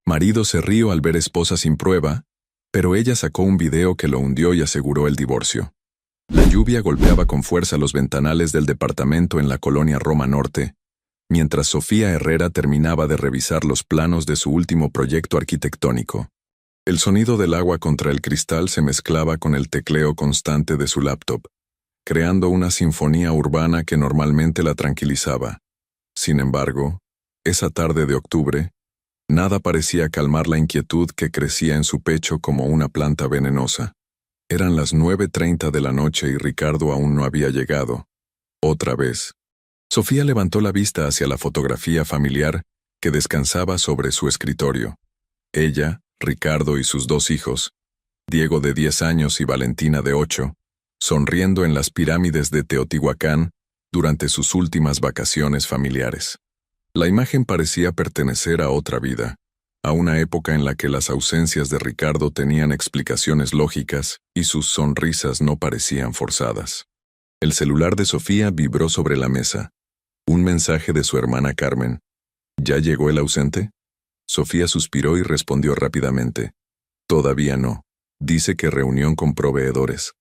Marido se rió al ver esposa sin prueba, pero ella sacó un video que lo hundió y aseguró el divorcio. La lluvia golpeaba con fuerza los ventanales del departamento en la colonia Roma Norte, mientras Sofía Herrera terminaba de revisar los planos de su último proyecto arquitectónico. El sonido del agua contra el cristal se mezclaba con el tecleo constante de su laptop, creando una sinfonía urbana que normalmente la tranquilizaba. Sin embargo, esa tarde de octubre, nada parecía calmar la inquietud que crecía en su pecho como una planta venenosa. Eran las 9:30 de la noche y Ricardo aún no había llegado. Otra vez. Sofía levantó la vista hacia la fotografía familiar que descansaba sobre su escritorio. Ella, Ricardo y sus dos hijos, Diego de 10 años y Valentina de 8, sonriendo en las pirámides de Teotihuacán durante sus últimas vacaciones familiares. La imagen parecía pertenecer a otra vida, a una época en la que las ausencias de Ricardo tenían explicaciones lógicas y sus sonrisas no parecían forzadas. El celular de Sofía vibró sobre la mesa. Un mensaje de su hermana Carmen. ¿Ya llegó el ausente? Sofía suspiró y respondió rápidamente. Todavía no. Dice que reunión con proveedores.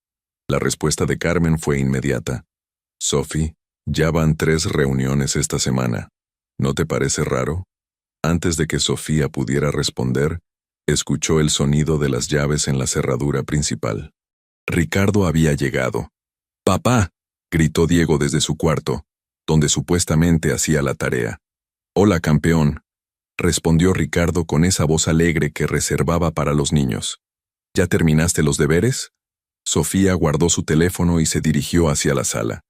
La respuesta de Carmen fue inmediata. Sophie, ya van 3 reuniones esta semana. ¿No te parece raro? Antes de que Sofía pudiera responder, escuchó el sonido de las llaves en la cerradura principal. Ricardo había llegado. ¡Papá!, gritó Diego desde su cuarto, donde supuestamente hacía la tarea. «Hola, campeón», respondió Ricardo con esa voz alegre que reservaba para los niños. «¿Ya terminaste los deberes?» Sofía guardó su teléfono y se dirigió hacia la sala.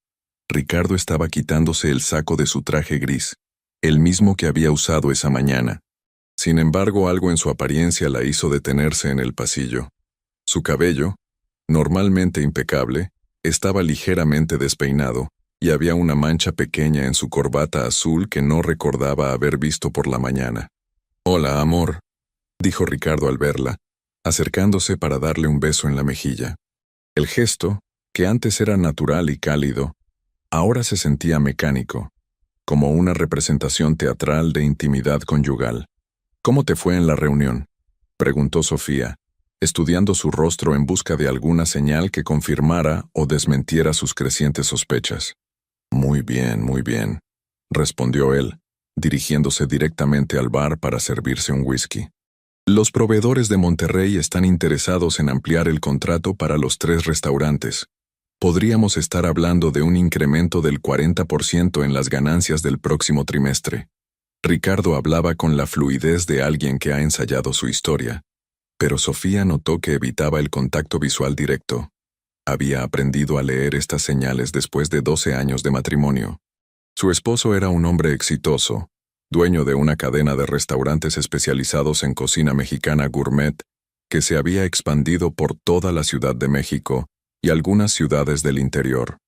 Ricardo estaba quitándose el saco de su traje gris, el mismo que había usado esa mañana. Sin embargo, algo en su apariencia la hizo detenerse en el pasillo. Su cabello, normalmente impecable, estaba ligeramente despeinado, y había una mancha pequeña en su corbata azul que no recordaba haber visto por la mañana. «Hola, amor», dijo Ricardo al verla, acercándose para darle un beso en la mejilla. El gesto, que antes era natural y cálido, ahora se sentía mecánico, como una representación teatral de intimidad conyugal. «¿Cómo te fue en la reunión?», preguntó Sofía, estudiando su rostro en busca de alguna señal que confirmara o desmentiera sus crecientes sospechas. Muy bien», respondió él, dirigiéndose directamente al bar para servirse un whisky. «Los proveedores de Monterrey están interesados en ampliar el contrato para los 3 restaurantes. Podríamos estar hablando de un incremento del 40% en las ganancias del próximo trimestre». Ricardo hablaba con la fluidez de alguien que ha ensayado su historia, pero Sofía notó que evitaba el contacto visual directo. Había aprendido a leer estas señales después de 12 años de matrimonio. Su esposo era un hombre exitoso, dueño de una cadena de restaurantes especializados en cocina mexicana gourmet, que se había expandido por toda la Ciudad de México y algunas ciudades del interior.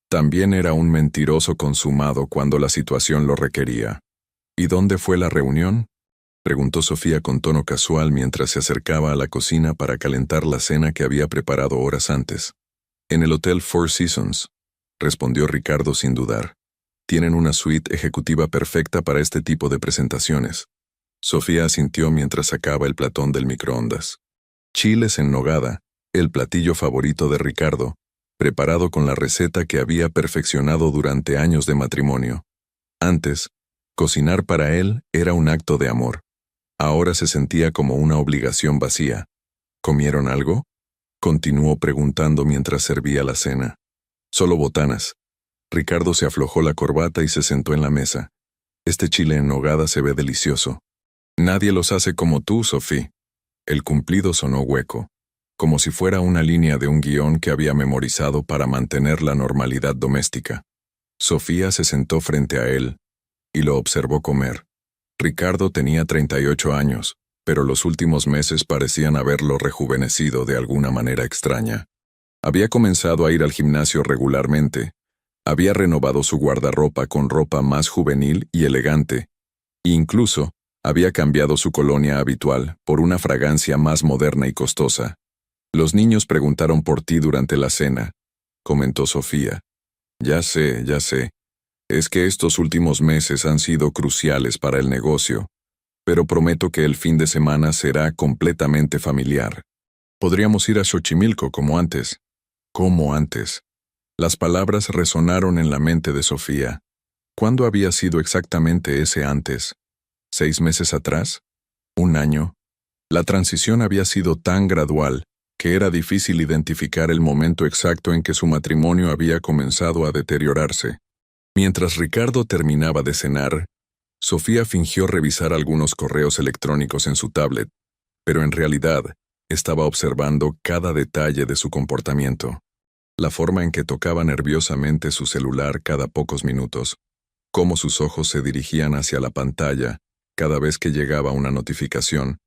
También era un mentiroso consumado cuando la situación lo requería. «¿Y dónde fue la reunión?», preguntó Sofía con tono casual mientras se acercaba a la cocina para calentar la cena que había preparado horas antes. «En el Hotel Four Seasons», respondió Ricardo sin dudar. «Tienen una suite ejecutiva perfecta para este tipo de presentaciones». Sofía asintió mientras sacaba el platón del microondas. Chiles en nogada, el platillo favorito de Ricardo, preparado con la receta que había perfeccionado durante años de matrimonio. Antes, cocinar para él era un acto de amor. Ahora se sentía como una obligación vacía. «¿Comieron algo?», continuó preguntando mientras servía la cena. «Solo botanas». Ricardo se aflojó la corbata y se sentó en la mesa. «Este chile en nogada se ve delicioso». «Nadie los hace como tú, Sophie». El cumplido sonó hueco, como si fuera una línea de un guión que había memorizado para mantener la normalidad doméstica. Sofía se sentó frente a él y lo observó comer. Ricardo tenía 38 años, pero los últimos meses parecían haberlo rejuvenecido de alguna manera extraña. Había comenzado a ir al gimnasio regularmente, había renovado su guardarropa con ropa más juvenil y elegante, e incluso había cambiado su colonia habitual por una fragancia más moderna y costosa. «Los niños preguntaron por ti durante la cena», comentó Sofía. Ya sé. Es que estos últimos meses han sido cruciales para el negocio. pero prometo que el fin de semana será completamente familiar. Podríamos ir a Xochimilco como antes. Como antes. Las palabras resonaron en la mente de Sofía. ¿Cuándo había sido exactamente ese antes? ¿6 meses atrás? ¿1 año? La transición había sido tan gradual que era difícil identificar el momento exacto en que su matrimonio había comenzado a deteriorarse. Mientras Ricardo terminaba de cenar, Sofía fingió revisar algunos correos electrónicos en su tablet, pero en realidad estaba observando cada detalle de su comportamiento. La forma en que tocaba nerviosamente su celular cada pocos minutos, cómo sus ojos se dirigían hacia la pantalla cada vez que llegaba una notificación,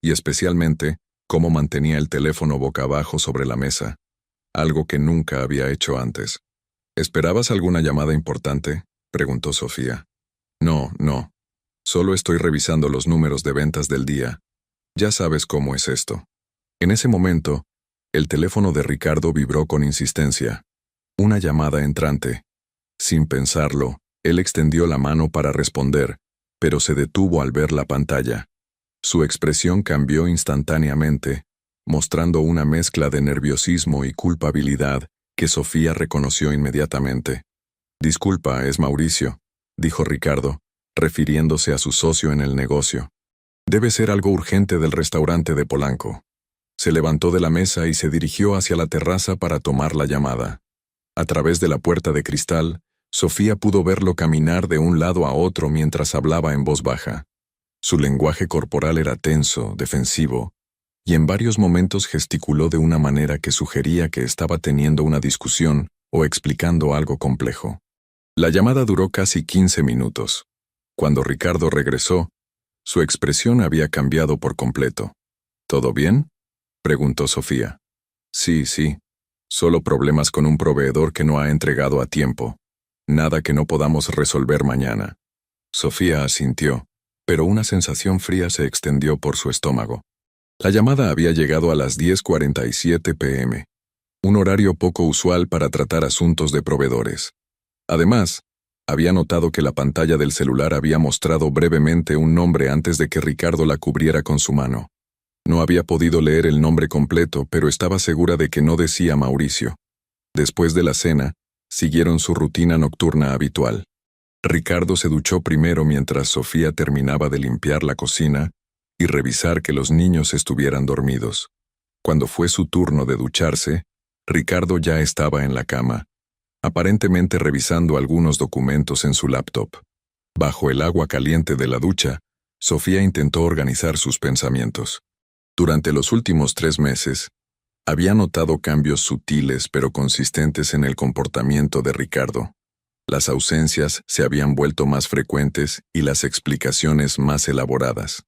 y especialmente cómo mantenía el teléfono boca abajo sobre la mesa, algo que nunca había hecho antes. ¿Esperabas alguna llamada importante?, preguntó Sofía. No, no. Solo estoy revisando los números de ventas del día. Ya sabes cómo es esto. En ese momento, el teléfono de Ricardo vibró con insistencia. Una llamada entrante. Sin pensarlo, él extendió la mano para responder, pero se detuvo al ver la pantalla. Su expresión cambió instantáneamente, mostrando una mezcla de nerviosismo y culpabilidad que Sofía reconoció inmediatamente. Disculpa, es Mauricio, dijo Ricardo, refiriéndose a su socio en el negocio. Debe ser algo urgente del restaurante de Polanco. Se levantó de la mesa y se dirigió hacia la terraza para tomar la llamada. A través de la puerta de cristal, Sofía pudo verlo caminar de un lado a otro mientras hablaba en voz baja. Su lenguaje corporal era tenso, defensivo, y en varios momentos gesticuló de una manera que sugería que estaba teniendo una discusión o explicando algo complejo. La llamada duró casi 15 minutos. Cuando Ricardo regresó, su expresión había cambiado por completo. ¿Todo bien?, preguntó Sofía. Sí. Solo problemas con un proveedor que no ha entregado a tiempo. Nada que no podamos resolver mañana. Sofía asintió, pero una sensación fría se extendió por su estómago. La llamada había llegado a las 10:47 p.m., un horario poco usual para tratar asuntos de proveedores. Además, había notado que la pantalla del celular había mostrado brevemente un nombre antes de que Ricardo la cubriera con su mano. No había podido leer el nombre completo, pero estaba segura de que no decía Mauricio. Después de la cena, siguieron su rutina nocturna habitual. Ricardo se duchó primero mientras Sofía terminaba de limpiar la cocina y revisar que los niños estuvieran dormidos. Cuando fue su turno de ducharse, Ricardo ya estaba en la cama, aparentemente revisando algunos documentos en su laptop. Bajo el agua caliente de la ducha, Sofía intentó organizar sus pensamientos. Durante los últimos 3 meses, había notado cambios sutiles pero consistentes en el comportamiento de Ricardo. Las ausencias se habían vuelto más frecuentes y las explicaciones más elaboradas.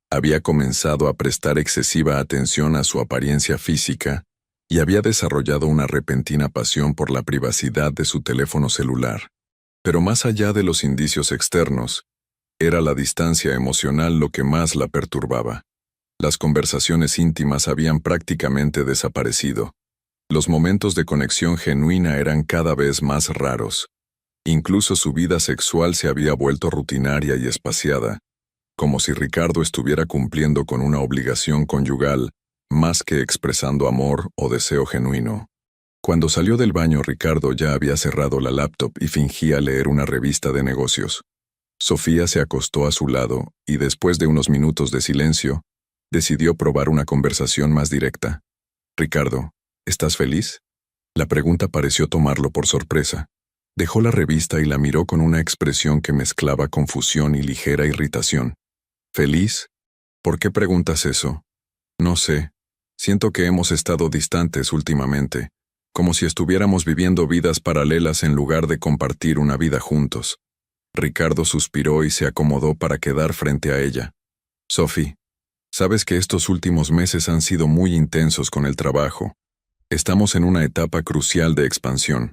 Había comenzado a prestar excesiva atención a su apariencia física y había desarrollado una repentina pasión por la privacidad de su teléfono celular. Pero más allá de los indicios externos, era la distancia emocional lo que más la perturbaba. Las conversaciones íntimas habían prácticamente desaparecido. Los momentos de conexión genuina eran cada vez más raros. Incluso su vida sexual se había vuelto rutinaria y espaciada, como si Ricardo estuviera cumpliendo con una obligación conyugal, más que expresando amor o deseo genuino. Cuando salió del baño, Ricardo ya había cerrado la laptop y fingía leer una revista de negocios. Sofía se acostó a su lado y después de unos minutos de silencio, decidió probar una conversación más directa. Ricardo, ¿estás feliz? La pregunta pareció tomarlo por sorpresa. Dejó la revista y la miró con una expresión que mezclaba confusión y ligera irritación. ¿Feliz? ¿Por qué preguntas eso? No sé. Siento que hemos estado distantes últimamente, como si estuviéramos viviendo vidas paralelas en lugar de compartir una vida juntos. Ricardo suspiró y se acomodó para quedar frente a ella. Sophie, sabes que estos últimos meses han sido muy intensos con el trabajo. Estamos en una etapa crucial de expansión.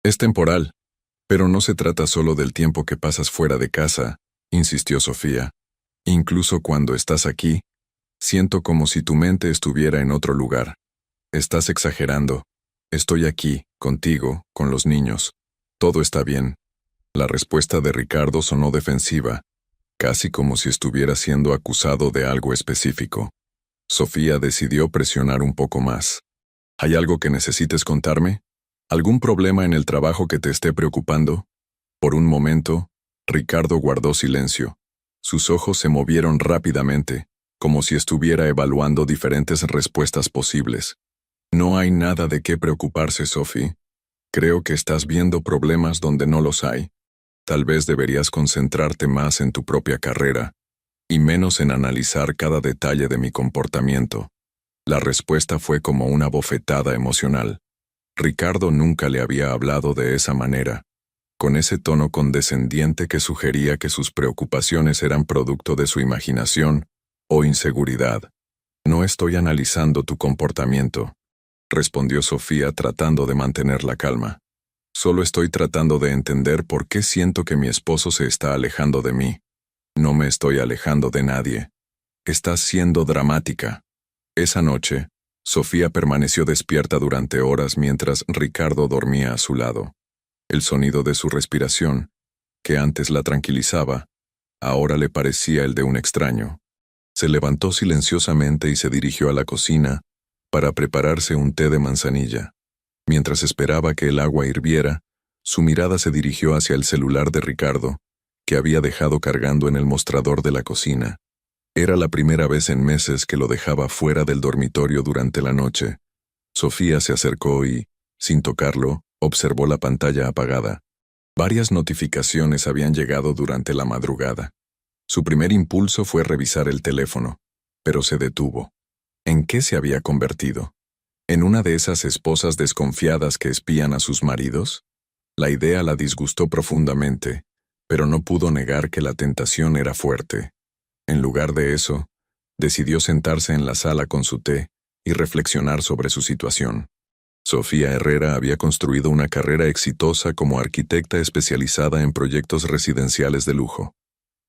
Es temporal, pero no se trata solo del tiempo que pasas fuera de casa, insistió Sofía. Incluso cuando estás aquí, siento como si tu mente estuviera en otro lugar. Estás exagerando. Estoy aquí, contigo, con los niños. Todo está bien. La respuesta de Ricardo sonó defensiva, casi como si estuviera siendo acusado de algo específico. Sofía decidió presionar un poco más. ¿Hay algo que necesites contarme? ¿Algún problema en el trabajo que te esté preocupando? Por un momento, Ricardo guardó silencio. Sus ojos se movieron rápidamente, como si estuviera evaluando diferentes respuestas posibles. No hay nada de qué preocuparse, Sophie. Creo que estás viendo problemas donde no los hay. Tal vez deberías concentrarte más en tu propia carrera, y menos en analizar cada detalle de mi comportamiento. La respuesta fue como una bofetada emocional. Ricardo nunca le había hablado de esa manera, con ese tono condescendiente que sugería que sus preocupaciones eran producto de su imaginación o inseguridad. No estoy analizando tu comportamiento, respondió Sofía tratando de mantener la calma. Solo estoy tratando de entender por qué siento que mi esposo se está alejando de mí. No me estoy alejando de nadie. Estás siendo dramática. Esa noche, Sofía permaneció despierta durante horas mientras Ricardo dormía a su lado. El sonido de su respiración, que antes la tranquilizaba, ahora le parecía el de un extraño. Se levantó silenciosamente y se dirigió a la cocina para prepararse un té de manzanilla. Mientras esperaba que el agua hirviera, su mirada se dirigió hacia el celular de Ricardo, que había dejado cargando en el mostrador de la cocina. Era la primera vez en meses que lo dejaba fuera del dormitorio durante la noche. Sofía se acercó y, sin tocarlo, observó la pantalla apagada. Varias notificaciones habían llegado durante la madrugada. Su primer impulso fue revisar el teléfono, pero se detuvo. ¿En qué se había convertido? ¿En una de esas esposas desconfiadas que espían a sus maridos? La idea la disgustó profundamente, pero no pudo negar que la tentación era fuerte. En lugar de eso, decidió sentarse en la sala con su té y reflexionar sobre su situación. Sofía Herrera había construido una carrera exitosa como arquitecta especializada en proyectos residenciales de lujo.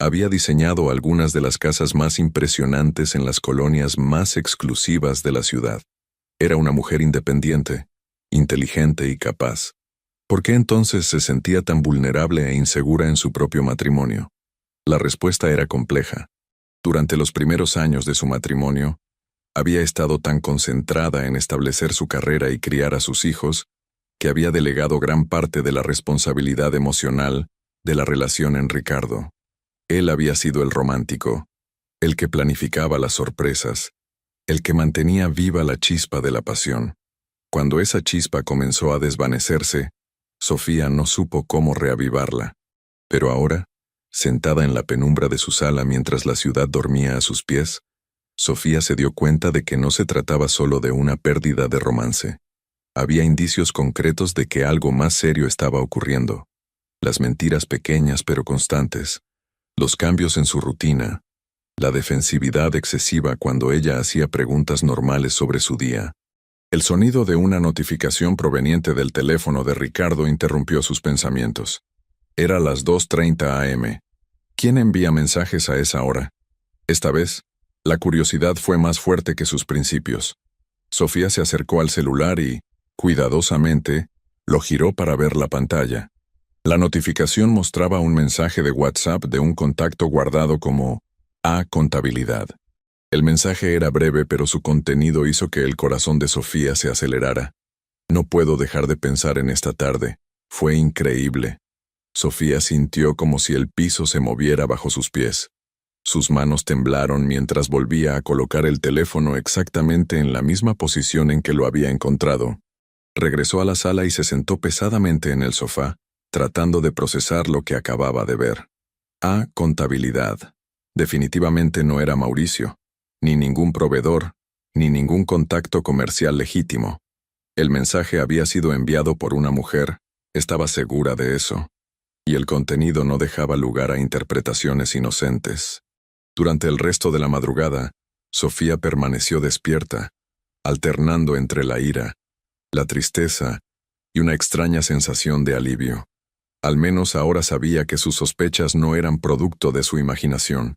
Había diseñado algunas de las casas más impresionantes en las colonias más exclusivas de la ciudad. Era una mujer independiente, inteligente y capaz. ¿Por qué entonces se sentía tan vulnerable e insegura en su propio matrimonio? La respuesta era compleja. Durante los primeros años de su matrimonio, había estado tan concentrada en establecer su carrera y criar a sus hijos, que había delegado gran parte de la responsabilidad emocional de la relación en Ricardo. Él había sido el romántico, el que planificaba las sorpresas, el que mantenía viva la chispa de la pasión. Cuando esa chispa comenzó a desvanecerse, Sofía no supo cómo reavivarla. Pero ahora, sentada en la penumbra de su sala mientras la ciudad dormía a sus pies, Sofía se dio cuenta de que no se trataba solo de una pérdida de romance. Había indicios concretos de que algo más serio estaba ocurriendo. Las mentiras pequeñas pero constantes, los cambios en su rutina, la defensividad excesiva cuando ella hacía preguntas normales sobre su día. El sonido de una notificación proveniente del teléfono de Ricardo interrumpió sus pensamientos. Era las 2:30 a.m. ¿Quién envía mensajes a esa hora? Esta vez, la curiosidad fue más fuerte que sus principios. Sofía se acercó al celular y, cuidadosamente, lo giró para ver la pantalla. La notificación mostraba un mensaje de WhatsApp de un contacto guardado como A. Contabilidad. El mensaje era breve, pero su contenido hizo que el corazón de Sofía se acelerara. No puedo dejar de pensar en esta tarde. Fue increíble. Sofía sintió como si el piso se moviera bajo sus pies. Sus manos temblaron mientras volvía a colocar el teléfono exactamente en la misma posición en que lo había encontrado. Regresó a la sala y se sentó pesadamente en el sofá, tratando de procesar lo que acababa de ver. A. Contabilidad. Definitivamente no era Mauricio, ni ningún proveedor, ni ningún contacto comercial legítimo. El mensaje había sido enviado por una mujer, estaba segura de eso, y el contenido no dejaba lugar a interpretaciones inocentes. Durante el resto de la madrugada, Sofía permaneció despierta, alternando entre la ira, la tristeza y una extraña sensación de alivio. Al menos ahora sabía que sus sospechas no eran producto de su imaginación.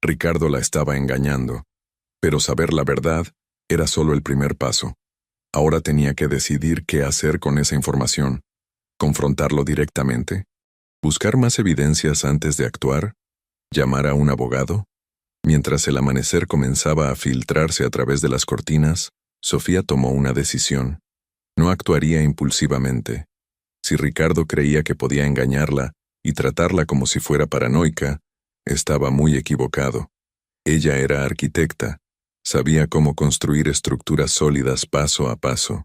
Ricardo la estaba engañando, pero saber la verdad era solo el primer paso. Ahora tenía que decidir qué hacer con esa información. ¿Confrontarlo directamente? ¿Buscar más evidencias antes de actuar? ¿Llamar a un abogado? Mientras el amanecer comenzaba a filtrarse a través de las cortinas, Sofía tomó una decisión. No actuaría impulsivamente. Si Ricardo creía que podía engañarla y tratarla como si fuera paranoica, estaba muy equivocado. Ella era arquitecta, sabía cómo construir estructuras sólidas paso a paso.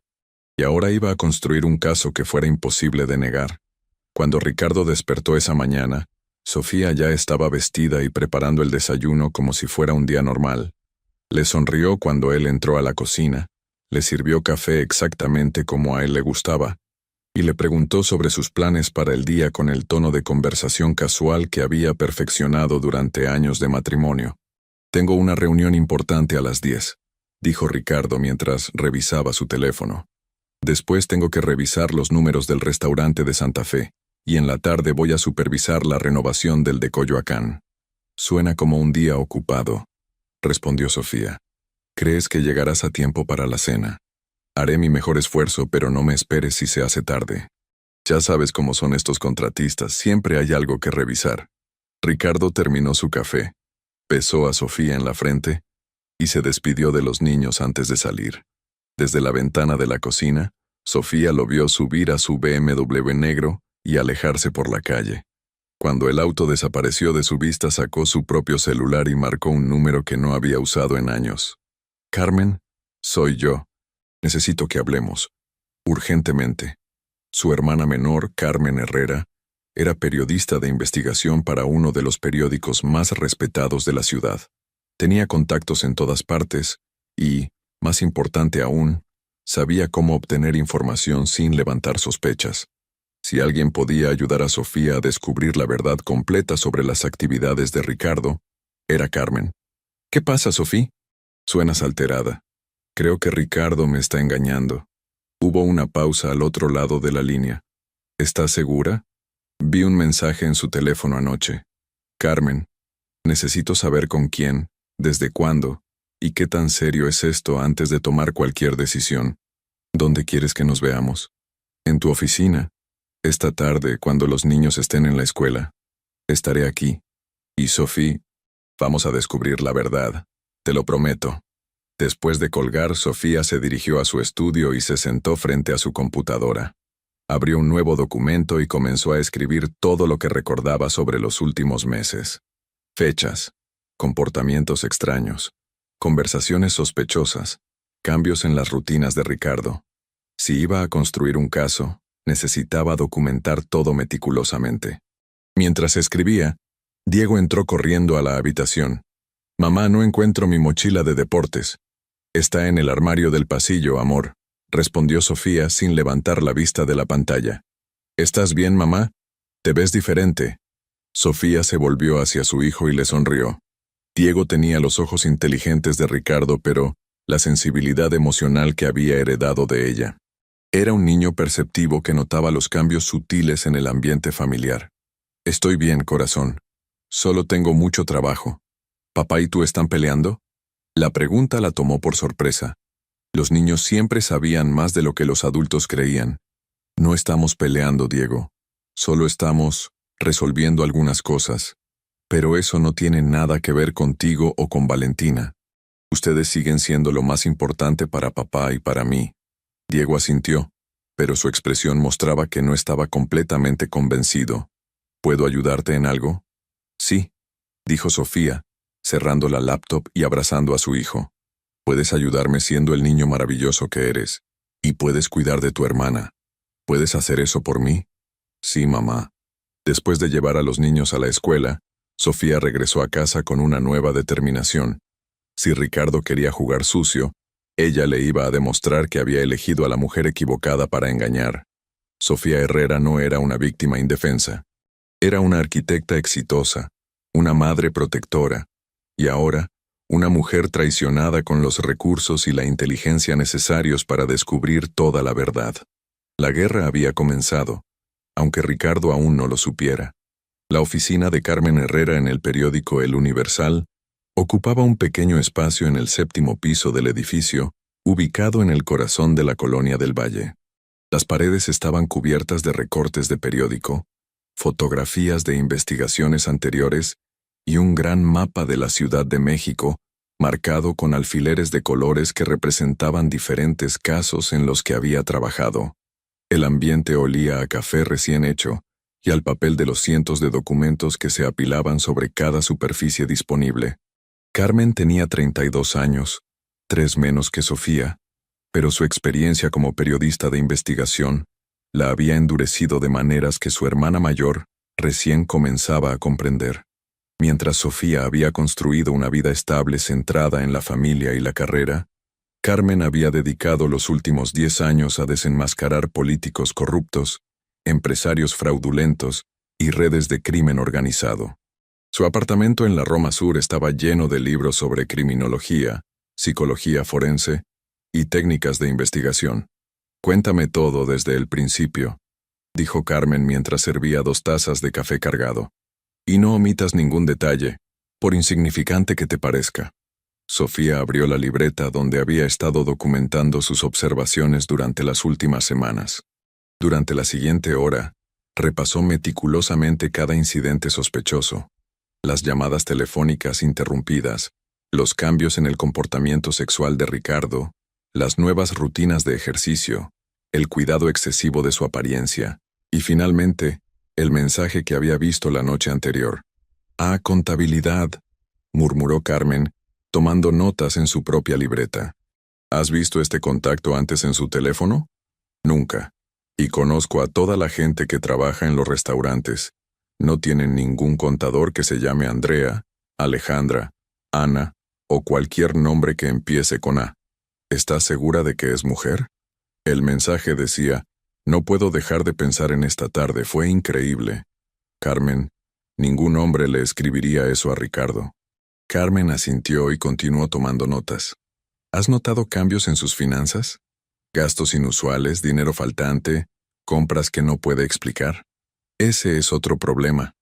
Y ahora iba a construir un caso que fuera imposible de negar. Cuando Ricardo despertó esa mañana, Sofía ya estaba vestida y preparando el desayuno como si fuera un día normal. Le sonrió cuando él entró a la cocina, le sirvió café exactamente como a él le gustaba, y le preguntó sobre sus planes para el día con el tono de conversación casual que había perfeccionado durante años de matrimonio. «Tengo una reunión importante a las 10», dijo Ricardo mientras revisaba su teléfono. «Después tengo que revisar los números del restaurante de Santa Fe, y en la tarde voy a supervisar la renovación del de Coyoacán». «Suena como un día ocupado», respondió Sofía. «¿Crees que llegarás a tiempo para la cena?» «Haré mi mejor esfuerzo, pero no me esperes si se hace tarde. Ya sabes cómo son estos contratistas, siempre hay algo que revisar». Ricardo terminó su café, besó a Sofía en la frente y se despidió de los niños antes de salir. Desde la ventana de la cocina, Sofía lo vio subir a su BMW negro y alejarse por la calle. Cuando el auto desapareció de su vista, sacó su propio celular y marcó un número que no había usado en años. «Carmen, soy yo. Necesito que hablemos. Urgentemente». Su hermana menor, Carmen Herrera, era periodista de investigación para uno de los periódicos más respetados de la ciudad. Tenía contactos en todas partes y, más importante aún, sabía cómo obtener información sin levantar sospechas. Si alguien podía ayudar a Sofía a descubrir la verdad completa sobre las actividades de Ricardo, era Carmen. «¿Qué pasa, Sofía?» «Suenas alterada. Creo que Ricardo me está engañando». Hubo una pausa al otro lado de la línea. «¿Estás segura?» «Vi un mensaje en su teléfono anoche. Carmen, necesito saber con quién, desde cuándo, y qué tan serio es esto antes de tomar cualquier decisión. ¿Dónde quieres que nos veamos?» «En tu oficina. Esta tarde, cuando los niños estén en la escuela. Estaré aquí. Y Sofía, vamos a descubrir la verdad. Te lo prometo». Después de colgar, Sofía se dirigió a su estudio y se sentó frente a su computadora. Abrió un nuevo documento y comenzó a escribir todo lo que recordaba sobre los últimos meses. Fechas, comportamientos extraños, conversaciones sospechosas, cambios en las rutinas de Ricardo. Si iba a construir un caso, necesitaba documentar todo meticulosamente. Mientras escribía, Diego entró corriendo a la habitación. «Mamá, no encuentro mi mochila de deportes». «Está en el armario del pasillo, amor», respondió Sofía sin levantar la vista de la pantalla. «¿Estás bien, mamá? Te ves diferente». Sofía se volvió hacia su hijo y le sonrió. Diego tenía los ojos inteligentes de Ricardo, pero la sensibilidad emocional que había heredado de ella. Era un niño perceptivo que notaba los cambios sutiles en el ambiente familiar. «Estoy bien, corazón. Solo tengo mucho trabajo». «¿Papá y tú están peleando?» La pregunta la tomó por sorpresa. Los niños siempre sabían más de lo que los adultos creían. «No estamos peleando, Diego. Solo estamos resolviendo algunas cosas. Pero eso no tiene nada que ver contigo o con Valentina. Ustedes siguen siendo lo más importante para papá y para mí». Diego asintió, pero su expresión mostraba que no estaba completamente convencido. «¿Puedo ayudarte en algo?» «Sí», dijo Sofía, cerrando la laptop y abrazando a su hijo. «Puedes ayudarme siendo el niño maravilloso que eres, y puedes cuidar de tu hermana. ¿Puedes hacer eso por mí?» «Sí, mamá». Después de llevar a los niños a la escuela, Sofía regresó a casa con una nueva determinación. Si Ricardo quería jugar sucio, ella le iba a demostrar que había elegido a la mujer equivocada para engañar. Sofía Herrera no era una víctima indefensa. Era una arquitecta exitosa, una madre protectora, y ahora, una mujer traicionada con los recursos y la inteligencia necesarios para descubrir toda la verdad. La guerra había comenzado, aunque Ricardo aún no lo supiera. La oficina de Carmen Herrera en el periódico El Universal ocupaba un pequeño espacio en el 7º piso del edificio, ubicado en el corazón de la Colonia del Valle. Las paredes estaban cubiertas de recortes de periódico, fotografías de investigaciones anteriores y un gran mapa de la Ciudad de México, marcado con alfileres de colores que representaban diferentes casos en los que había trabajado. El ambiente olía a café recién hecho y al papel de los cientos de documentos que se apilaban sobre cada superficie disponible. Carmen tenía 32 años, 3 menos que Sofía, pero su experiencia como periodista de investigación la había endurecido de maneras que su hermana mayor recién comenzaba a comprender. Mientras Sofía había construido una vida estable centrada en la familia y la carrera, Carmen había dedicado los últimos 10 años a desenmascarar políticos corruptos, empresarios fraudulentos y redes de crimen organizado. Su apartamento en la Roma Sur estaba lleno de libros sobre criminología, psicología forense y técnicas de investigación. «Cuéntame todo desde el principio», dijo Carmen mientras servía 2 tazas de café cargado. «Y no omitas ningún detalle, por insignificante que te parezca». Sofía abrió la libreta donde había estado documentando sus observaciones durante las últimas semanas. Durante la siguiente hora, repasó meticulosamente cada incidente sospechoso, las llamadas telefónicas interrumpidas, los cambios en el comportamiento sexual de Ricardo, las nuevas rutinas de ejercicio, el cuidado excesivo de su apariencia, y finalmente, el mensaje que había visto la noche anterior. «Ah, contabilidad», murmuró Carmen, tomando notas en su propia libreta. «¿Has visto este contacto antes en su teléfono?» «Nunca. Y conozco a toda la gente que trabaja en los restaurantes. No tienen ningún contador que se llame Andrea, Alejandra, Ana o cualquier nombre que empiece con A. ¿Estás segura de que es mujer?» El mensaje decía: «No puedo dejar de pensar en esta tarde, fue increíble». «Carmen, ningún hombre le escribiría eso a Ricardo». Carmen asintió y continuó tomando notas. «¿Has notado cambios en sus finanzas? Gastos inusuales, dinero faltante, compras que no puede explicar». «Ese es otro problema».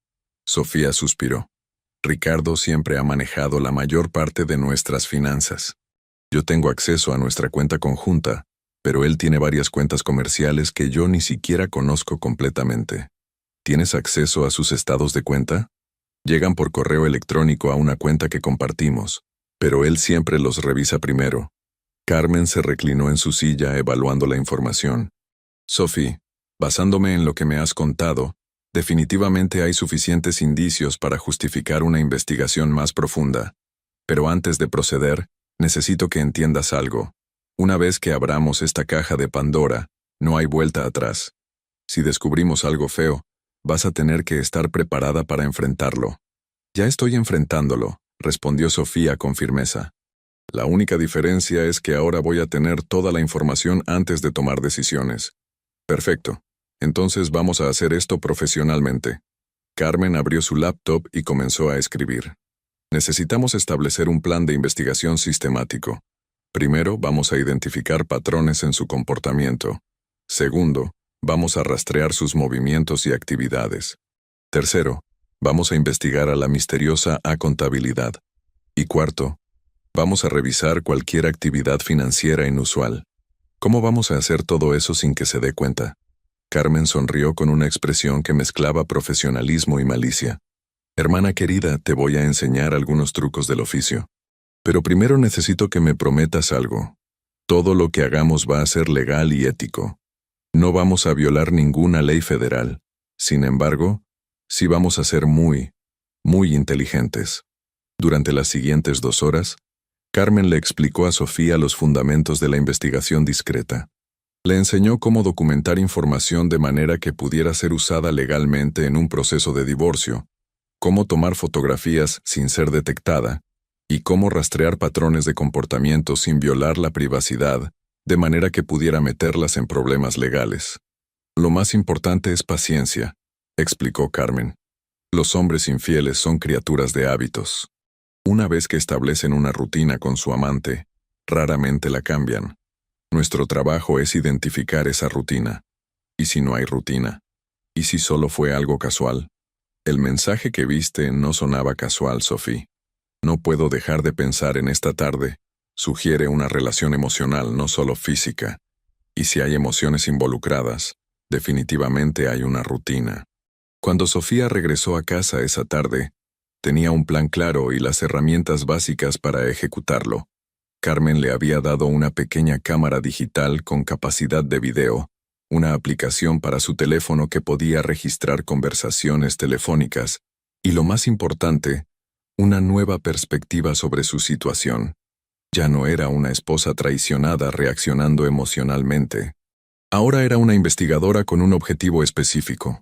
Sofía suspiró. «Ricardo siempre ha manejado la mayor parte de nuestras finanzas. Yo tengo acceso a nuestra cuenta conjunta, pero él tiene varias cuentas comerciales que yo ni siquiera conozco completamente». «¿Tienes acceso a sus estados de cuenta?» «Llegan por correo electrónico a una cuenta que compartimos, pero él siempre los revisa primero». Carmen se reclinó en su silla evaluando la información. «Sophie, basándome en lo que me has contado, definitivamente hay suficientes indicios para justificar una investigación más profunda. Pero antes de proceder, necesito que entiendas algo. Una vez que abramos esta caja de Pandora, no hay vuelta atrás. Si descubrimos algo feo, vas a tener que estar preparada para enfrentarlo». «Ya estoy enfrentándolo», respondió Sofía con firmeza. «La única diferencia es que ahora voy a tener toda la información antes de tomar decisiones». «Perfecto. Entonces vamos a hacer esto profesionalmente». Carmen abrió su laptop y comenzó a escribir. «Necesitamos establecer un plan de investigación sistemático. Primero, vamos a identificar patrones en su comportamiento. Segundo, vamos a rastrear sus movimientos y actividades. Tercero, vamos a investigar a la misteriosa A contabilidad. Y cuarto, vamos a revisar cualquier actividad financiera inusual». «¿Cómo vamos a hacer todo eso sin que se dé cuenta?» Carmen sonrió con una expresión que mezclaba profesionalismo y malicia. «Hermana querida, te voy a enseñar algunos trucos del oficio. Pero primero necesito que me prometas algo. Todo lo que hagamos va a ser legal y ético. No vamos a violar ninguna ley federal. Sin embargo, sí vamos a ser muy inteligentes». Durante las siguientes 2 horas, Carmen le explicó a Sofía los fundamentos de la investigación discreta. Le enseñó cómo documentar información de manera que pudiera ser usada legalmente en un proceso de divorcio, cómo tomar fotografías sin ser detectada, y cómo rastrear patrones de comportamiento sin violar la privacidad, de manera que pudiera meterlas en problemas legales. «Lo más importante es paciencia», explicó Carmen. «Los hombres infieles son criaturas de hábitos. Una vez que establecen una rutina con su amante, raramente la cambian. Nuestro trabajo es identificar esa rutina. ¿Y si no hay rutina? ¿Y si solo fue algo casual?» «El mensaje que viste no sonaba casual, Sophie. No puedo dejar de pensar en esta tarde. Sugiere una relación emocional, no solo física. Y si hay emociones involucradas, definitivamente hay una rutina». Cuando Sofía regresó a casa esa tarde, Tenía un plan claro y las herramientas básicas para ejecutarlo. Carmen le había dado una pequeña cámara digital con capacidad de video, una aplicación para su teléfono que podía registrar conversaciones telefónicas, y lo más importante, una nueva perspectiva sobre su situación. Ya no era una esposa traicionada reaccionando emocionalmente. Ahora era una investigadora con un objetivo específico.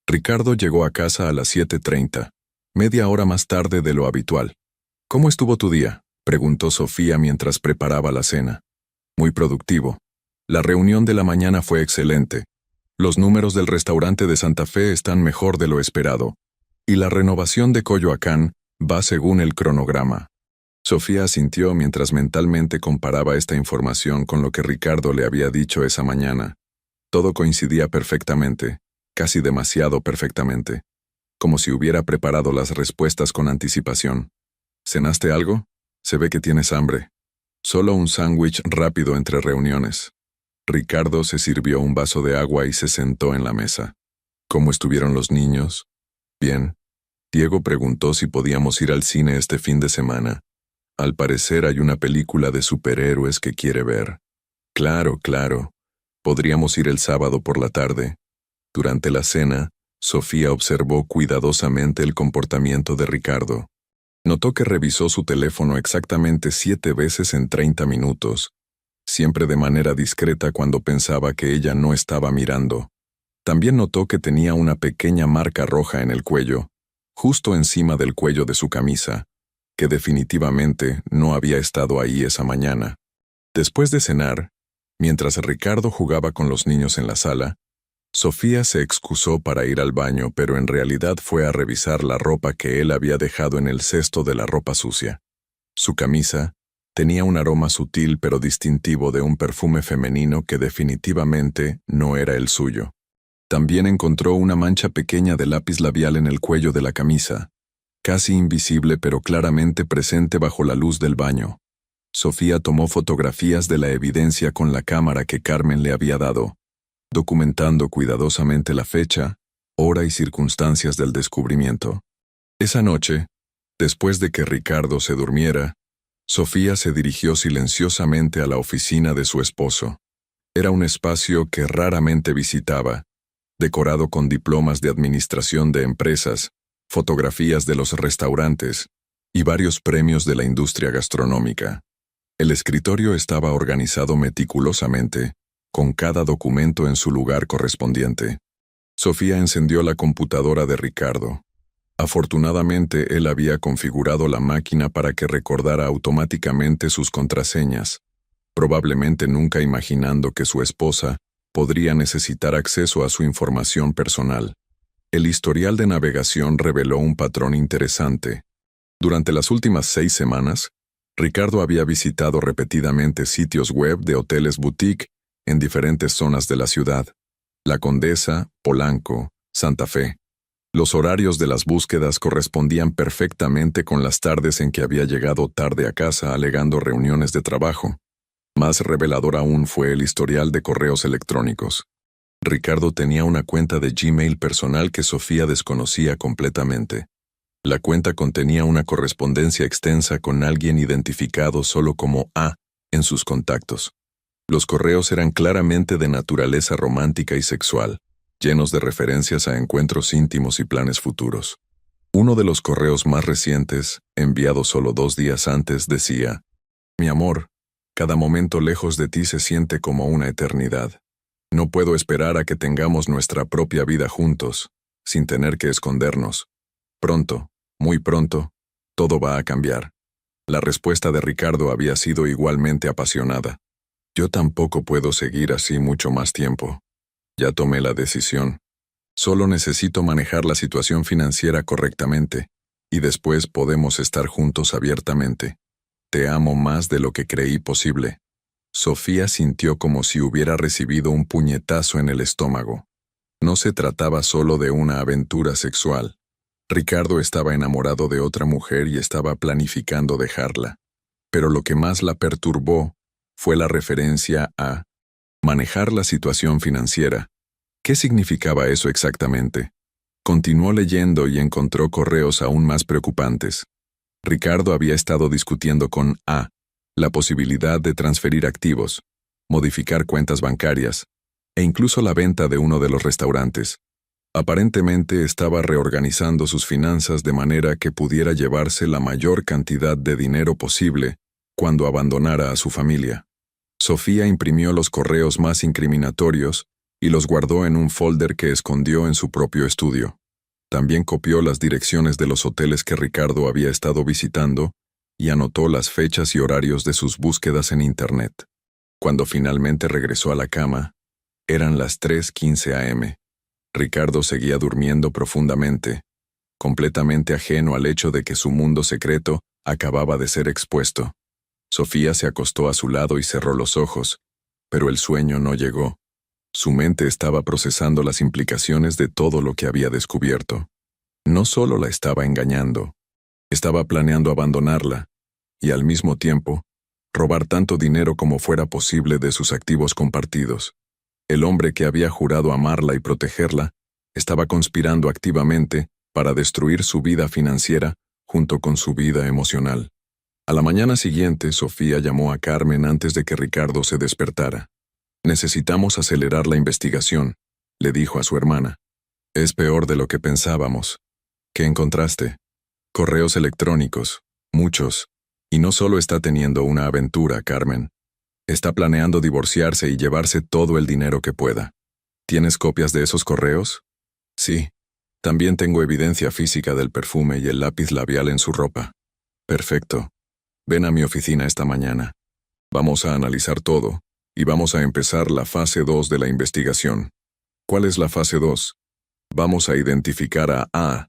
Ricardo llegó a casa a las 7:30, media hora más tarde de lo habitual. «¿Cómo estuvo tu día?», preguntó Sofía mientras preparaba la cena. «Muy productivo. La reunión de la mañana fue excelente. Los números del restaurante de Santa Fe están mejor de lo esperado. Y la renovación de Coyoacán va según el cronograma». Sofía asintió mientras mentalmente comparaba esta información con lo que Ricardo le había dicho esa mañana. Todo coincidía perfectamente, casi demasiado perfectamente, como si hubiera preparado las respuestas con anticipación. «¿Cenaste algo? Se ve que tienes hambre». «Solo un sándwich rápido entre reuniones». Ricardo se sirvió un vaso de agua y se sentó en la mesa. «¿Cómo estuvieron los niños?» «Bien». Diego preguntó si podíamos ir al cine este fin de semana. Al parecer hay una película de superhéroes que quiere ver. «Claro, claro. Podríamos ir el sábado por la tarde». Durante la cena, Sofía observó cuidadosamente el comportamiento de Ricardo. Notó que revisó su teléfono exactamente 7 veces en 30 minutos, siempre de manera discreta cuando pensaba que ella no estaba mirando. También notó que tenía una pequeña marca roja en el cuello, justo encima del cuello de su camisa, que definitivamente no había estado ahí esa mañana. Después de cenar, mientras Ricardo jugaba con los niños en la sala, Sofía se excusó para ir al baño, pero en realidad fue a revisar la ropa que él había dejado en el cesto de la ropa sucia. Su camisa tenía un aroma sutil pero distintivo de un perfume femenino que definitivamente no era el suyo. También encontró una mancha pequeña de lápiz labial en el cuello de la camisa, casi invisible pero claramente presente bajo la luz del baño. Sofía tomó fotografías de la evidencia con la cámara que Carmen le había dado, documentando cuidadosamente la fecha, hora y circunstancias del descubrimiento. Esa noche, después de que Ricardo se durmiera, Sofía se dirigió silenciosamente a la oficina de su esposo. Era un espacio que raramente visitaba, decorado con diplomas de administración de empresas, fotografías de los restaurantes y varios premios de la industria gastronómica. El escritorio estaba organizado meticulosamente, con cada documento en su lugar correspondiente. Sofía encendió la computadora de Ricardo. Afortunadamente, él había configurado la máquina para que recordara automáticamente sus contraseñas, probablemente nunca imaginando que su esposa podría necesitar acceso a su información personal. El historial de navegación reveló un patrón interesante. Durante las últimas 6 semanas, Ricardo había visitado repetidamente sitios web de hoteles boutique en diferentes zonas de la ciudad: La Condesa, Polanco, Santa Fe. Los horarios de las búsquedas correspondían perfectamente con las tardes en que había llegado tarde a casa alegando reuniones de trabajo. Más revelador aún fue el historial de correos electrónicos. Ricardo tenía una cuenta de Gmail personal que Sofía desconocía completamente. La cuenta contenía una correspondencia extensa con alguien identificado solo como A en sus contactos. Los correos eran claramente de naturaleza romántica y sexual, llenos de referencias a encuentros íntimos y planes futuros. Uno de los correos más recientes, enviado solo 2 días antes, decía: «Mi amor, cada momento lejos de ti se siente como una eternidad. No puedo esperar a que tengamos nuestra propia vida juntos, sin tener que escondernos. Pronto, muy pronto, todo va a cambiar». La respuesta de Ricardo había sido igualmente apasionada. «Yo tampoco puedo seguir así mucho más tiempo. Ya tomé la decisión. Solo necesito manejar la situación financiera correctamente, y después podemos estar juntos abiertamente. Te amo más de lo que creí posible». Sofía sintió como si hubiera recibido un puñetazo en el estómago. No se trataba solo de una aventura sexual. Ricardo estaba enamorado de otra mujer y estaba planificando dejarla. Pero lo que más la perturbó fue la referencia a manejar la situación financiera. ¿Qué significaba eso exactamente? Continuó leyendo y encontró correos aún más preocupantes. Ricardo había estado discutiendo con A la posibilidad de transferir activos, modificar cuentas bancarias, e incluso la venta de uno de los restaurantes. Aparentemente estaba reorganizando sus finanzas de manera que pudiera llevarse la mayor cantidad de dinero posible cuando abandonara a su familia. Sofía imprimió los correos más incriminatorios y los guardó en un folder que escondió en su propio estudio. También copió las direcciones de los hoteles que Ricardo había estado visitando y anotó las fechas y horarios de sus búsquedas en Internet. Cuando finalmente regresó a la cama, eran las 3:15 a.m. Ricardo seguía durmiendo profundamente, completamente ajeno al hecho de que su mundo secreto acababa de ser expuesto. Sofía se acostó a su lado y cerró los ojos, pero el sueño no llegó. Su mente estaba procesando las implicaciones de todo lo que había descubierto. No solo la estaba engañando, estaba planeando abandonarla y al mismo tiempo robar tanto dinero como fuera posible de sus activos compartidos. El hombre que había jurado amarla y protegerla estaba conspirando activamente para destruir su vida financiera junto con su vida emocional. A la mañana siguiente, Sofía llamó a Carmen antes de que Ricardo se despertara. «Necesitamos acelerar la investigación», le dijo a su hermana. «Es peor de lo que pensábamos». «¿Qué encontraste?» «Correos electrónicos, muchos. Y no solo está teniendo una aventura, Carmen. Está planeando divorciarse y llevarse todo el dinero que pueda». «¿Tienes copias de esos correos?» «Sí. También tengo evidencia física del perfume y el lápiz labial en su ropa». «Perfecto. Ven a mi oficina esta mañana. Vamos a analizar todo, y vamos a empezar la fase 2 de la investigación». «¿Cuál es la fase 2? «Vamos a identificar a A,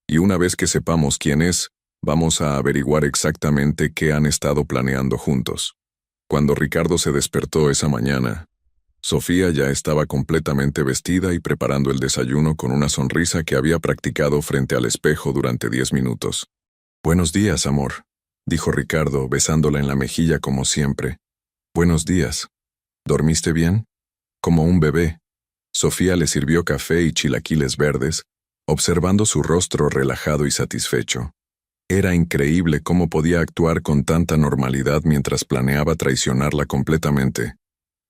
y una vez que sepamos quién es, vamos a averiguar exactamente qué han estado planeando juntos». Cuando Ricardo se despertó esa mañana, Sofía ya estaba completamente vestida y preparando el desayuno con una sonrisa que había practicado frente al espejo durante 10 minutos. «Buenos días, amor», dijo Ricardo, besándola en la mejilla como siempre. «Buenos días. ¿Dormiste bien?» Como un bebé. Sofía le sirvió café y chilaquiles verdes, observando su rostro relajado y satisfecho. Era increíble cómo podía actuar con tanta normalidad mientras planeaba traicionarla completamente.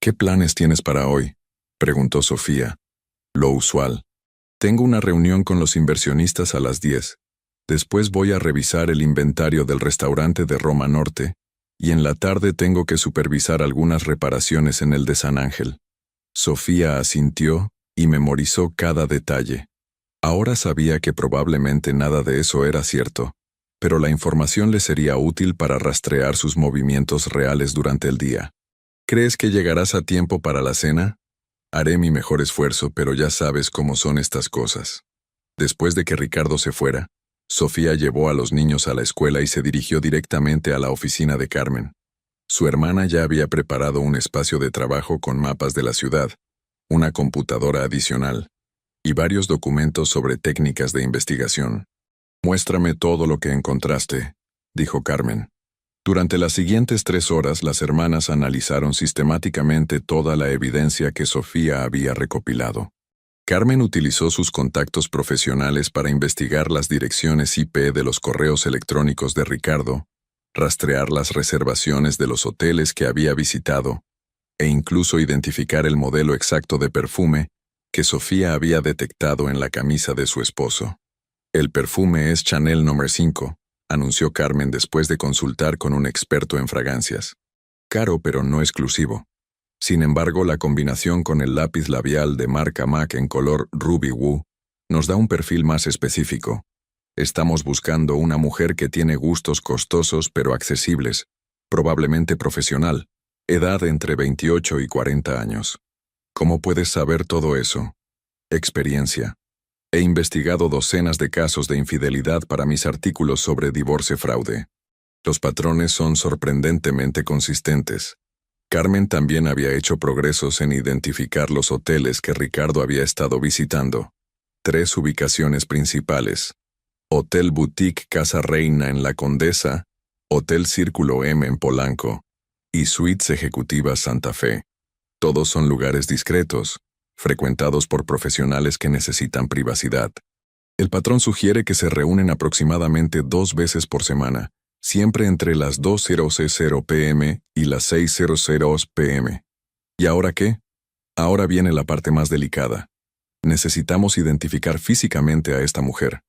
«¿Qué planes tienes para hoy?», preguntó Sofía. «Lo usual. Tengo una reunión con los inversionistas a las 10. Después voy a revisar el inventario del restaurante de Roma Norte, y en la tarde tengo que supervisar algunas reparaciones en el de San Ángel». Sofía asintió y memorizó cada detalle. Ahora sabía que probablemente nada de eso era cierto, pero la información le sería útil para rastrear sus movimientos reales durante el día. «¿Crees que llegarás a tiempo para la cena?» «Haré mi mejor esfuerzo, pero ya sabes cómo son estas cosas». Después de que Ricardo se fuera, Sofía llevó a los niños a la escuela y se dirigió directamente a la oficina de Carmen. Su hermana ya había preparado un espacio de trabajo con mapas de la ciudad, una computadora adicional y varios documentos sobre técnicas de investigación. «Muéstrame todo lo que encontraste», dijo Carmen. Durante las siguientes 3 horas, las hermanas analizaron sistemáticamente toda la evidencia que Sofía había recopilado. Carmen utilizó sus contactos profesionales para investigar las direcciones IP de los correos electrónicos de Ricardo, rastrear las reservaciones de los hoteles que había visitado, e incluso identificar el modelo exacto de perfume que Sofía había detectado en la camisa de su esposo. «El perfume es Chanel No. 5», anunció Carmen después de consultar con un experto en fragancias. «Caro pero no exclusivo. Sin embargo, la combinación con el lápiz labial de marca MAC en color Ruby Woo nos da un perfil más específico. Estamos buscando una mujer que tiene gustos costosos pero accesibles, probablemente profesional, edad entre 28 y 40 años. ¿Cómo puedes saber todo eso?» «Experiencia. He investigado docenas de casos de infidelidad para mis artículos sobre divorcio fraude. Los patrones son sorprendentemente consistentes». Carmen también había hecho progresos en identificar los hoteles que Ricardo había estado visitando. 3 ubicaciones principales: Hotel Boutique Casa Reina en La Condesa, Hotel Círculo M en Polanco y Suites Ejecutivas Santa Fe. Todos son lugares discretos, frecuentados por profesionales que necesitan privacidad. El patrón sugiere que se reúnen aproximadamente 2 veces por semana, siempre entre las 2:00 p.m. y las 6:00 p.m. ¿Y ahora qué? Ahora viene la parte más delicada. Necesitamos identificar físicamente a esta mujer.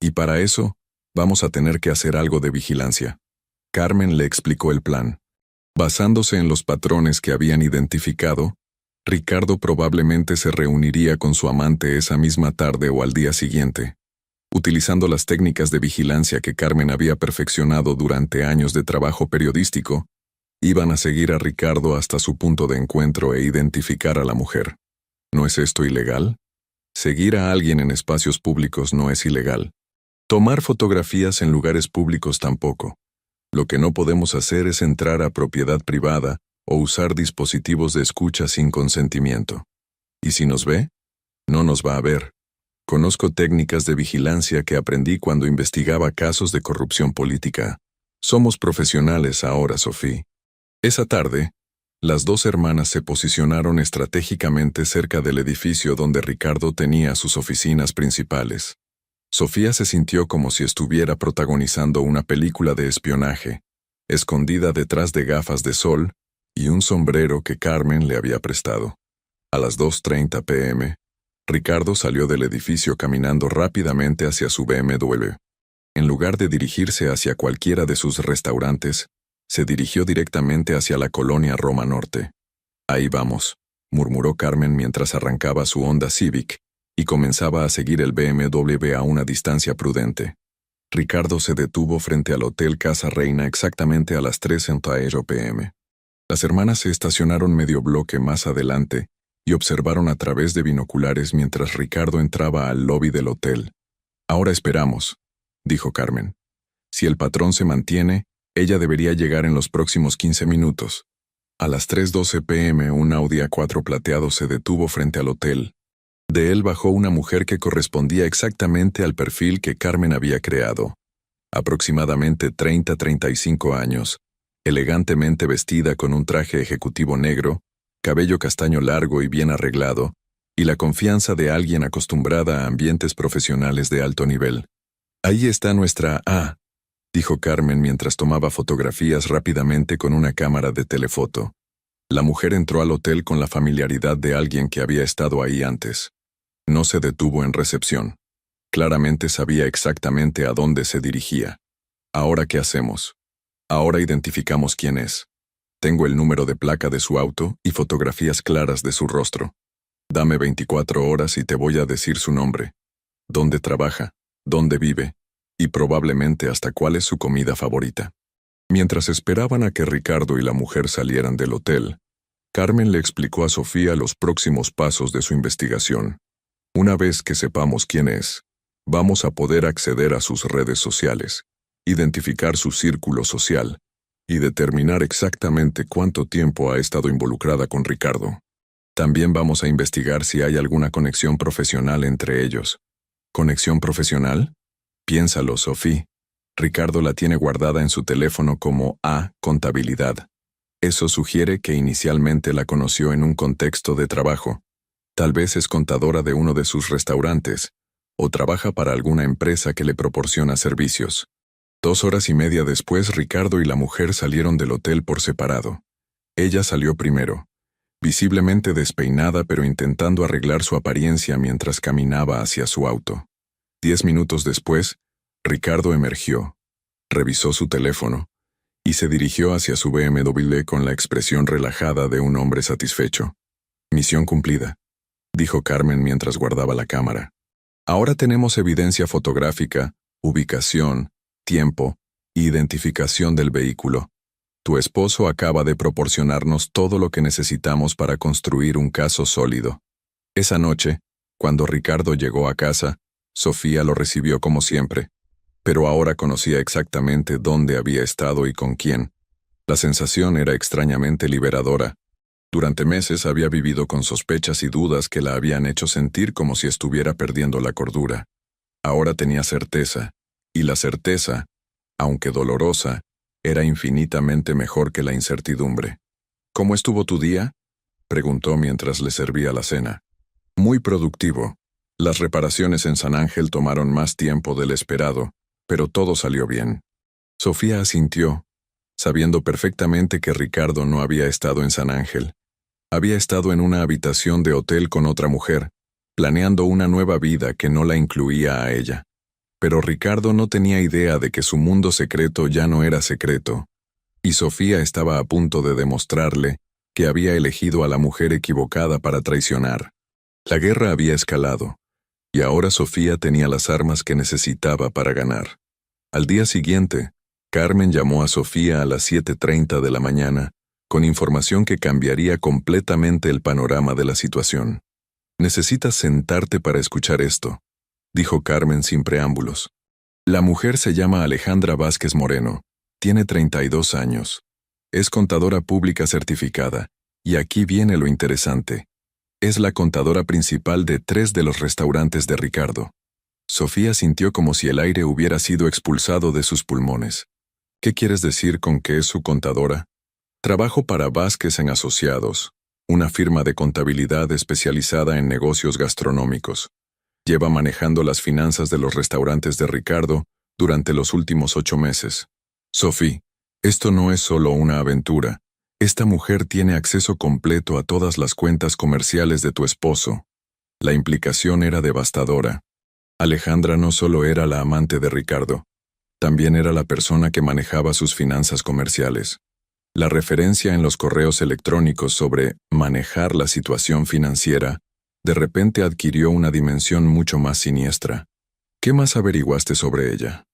Y para eso, vamos a tener que hacer algo de vigilancia. Carmen le explicó el plan. Basándose en los patrones que habían identificado, Ricardo probablemente se reuniría con su amante esa misma tarde o al día siguiente. Utilizando las técnicas de vigilancia que Carmen había perfeccionado durante años de trabajo periodístico, iban a seguir a Ricardo hasta su punto de encuentro e identificar a la mujer. ¿No es esto ilegal? Seguir a alguien en espacios públicos no es ilegal. Tomar fotografías en lugares públicos tampoco. Lo que no podemos hacer es entrar a propiedad privada o usar dispositivos de escucha sin consentimiento. ¿Y si nos ve? No nos va a ver. Conozco técnicas de vigilancia que aprendí cuando investigaba casos de corrupción política. Somos profesionales ahora, Sofía. Esa tarde, las 2 hermanas se posicionaron estratégicamente cerca del edificio donde Ricardo tenía sus oficinas principales. Sofía se sintió como si estuviera protagonizando una película de espionaje, escondida detrás de gafas de sol y un sombrero que Carmen le había prestado. A las 2:30 p.m., Ricardo salió del edificio caminando rápidamente hacia su BMW. En lugar de dirigirse hacia cualquiera de sus restaurantes, se dirigió directamente hacia la colonia Roma Norte. «Ahí vamos», murmuró Carmen mientras arrancaba su Honda Civic y comenzaba a seguir el BMW a una distancia prudente. Ricardo se detuvo frente al Hotel Casa Reina exactamente a las 3:00 p.m. Las hermanas se estacionaron medio bloque más adelante y observaron a través de binoculares mientras Ricardo entraba al lobby del hotel. «Ahora esperamos», dijo Carmen. «Si el patrón se mantiene, ella debería llegar en los próximos 15 minutos». A las 3:12 p.m. un Audi A4 plateado se detuvo frente al hotel. De él bajó una mujer que correspondía exactamente al perfil que Carmen había creado. Aproximadamente 30-35 años, elegantemente vestida con un traje ejecutivo negro, cabello castaño largo y bien arreglado, y la confianza de alguien acostumbrada a ambientes profesionales de alto nivel. «Ahí está nuestra A», dijo Carmen mientras tomaba fotografías rápidamente con una cámara de telefoto. La mujer entró al hotel con la familiaridad de alguien que había estado ahí antes. No se detuvo en recepción. Claramente sabía exactamente a dónde se dirigía. «¿Ahora qué hacemos?» «Ahora identificamos quién es. Tengo el número de placa de su auto y fotografías claras de su rostro. Dame 24 horas y te voy a decir su nombre, dónde trabaja, dónde vive, y probablemente hasta cuál es su comida favorita». Mientras esperaban a que Ricardo y la mujer salieran del hotel, Carmen le explicó a Sofía los próximos pasos de su investigación. «Una vez que sepamos quién es, vamos a poder acceder a sus redes sociales, identificar su círculo social y determinar exactamente cuánto tiempo ha estado involucrada con Ricardo. También vamos a investigar si hay alguna conexión profesional entre ellos». «¿Conexión profesional?» Piénsalo, Sofía. Ricardo la tiene guardada en su teléfono como A Contabilidad. Eso sugiere que inicialmente la conoció en un contexto de trabajo. Tal vez es contadora de uno de sus restaurantes, o trabaja para alguna empresa que le proporciona servicios. 2 horas y media después, Ricardo y la mujer salieron del hotel por separado. Ella salió primero, visiblemente despeinada pero intentando arreglar su apariencia mientras caminaba hacia su auto. 10 minutos después, Ricardo emergió, revisó su teléfono y se dirigió hacia su BMW con la expresión relajada de un hombre satisfecho. «Misión cumplida», dijo Carmen mientras guardaba la cámara. «Ahora tenemos evidencia fotográfica, ubicación, tiempo e identificación del vehículo. Tu esposo acaba de proporcionarnos todo lo que necesitamos para construir un caso sólido». Esa noche, cuando Ricardo llegó a casa, Sofía lo recibió como siempre, pero ahora conocía exactamente dónde había estado y con quién. La sensación era extrañamente liberadora. Durante meses había vivido con sospechas y dudas que la habían hecho sentir como si estuviera perdiendo la cordura. Ahora tenía certeza, y la certeza, aunque dolorosa, era infinitamente mejor que la incertidumbre. «¿Cómo estuvo tu día?», preguntó mientras le servía la cena. «Muy productivo. Las reparaciones en San Ángel tomaron más tiempo del esperado, pero todo salió bien. Sofía asintió, sabiendo perfectamente que Ricardo no había estado en San Ángel. Había estado en una habitación de hotel con otra mujer, planeando una nueva vida que no la incluía a ella. Pero Ricardo no tenía idea de que su mundo secreto ya no era secreto, y Sofía estaba a punto de demostrarle que había elegido a la mujer equivocada para traicionar. La guerra había escalado, y ahora Sofía tenía las armas que necesitaba para ganar. Al día siguiente, Carmen llamó a Sofía a las 7:30 de la mañana, con información que cambiaría completamente el panorama de la situación. «Necesitas sentarte para escuchar esto», dijo Carmen sin preámbulos. La mujer se llama Alejandra Vázquez Moreno, tiene 32 años. Es contadora pública certificada, y aquí viene lo interesante. Es la contadora principal de 3 de los restaurantes de Ricardo. Sofía sintió como si el aire hubiera sido expulsado de sus pulmones. «¿Qué quieres decir con que es su contadora?» «Trabajo para Vázquez en Asociados, una firma de contabilidad especializada en negocios gastronómicos. Lleva manejando las finanzas de los restaurantes de Ricardo durante los últimos 8 meses. Sofía, esto no es solo una aventura. Esta mujer tiene acceso completo a todas las cuentas comerciales de tu esposo». La implicación era devastadora. Alejandra no solo era la amante de Ricardo, también era la persona que manejaba sus finanzas comerciales. La referencia en los correos electrónicos sobre manejar la situación financiera de repente adquirió una dimensión mucho más siniestra. «¿Qué más averiguaste sobre ella?»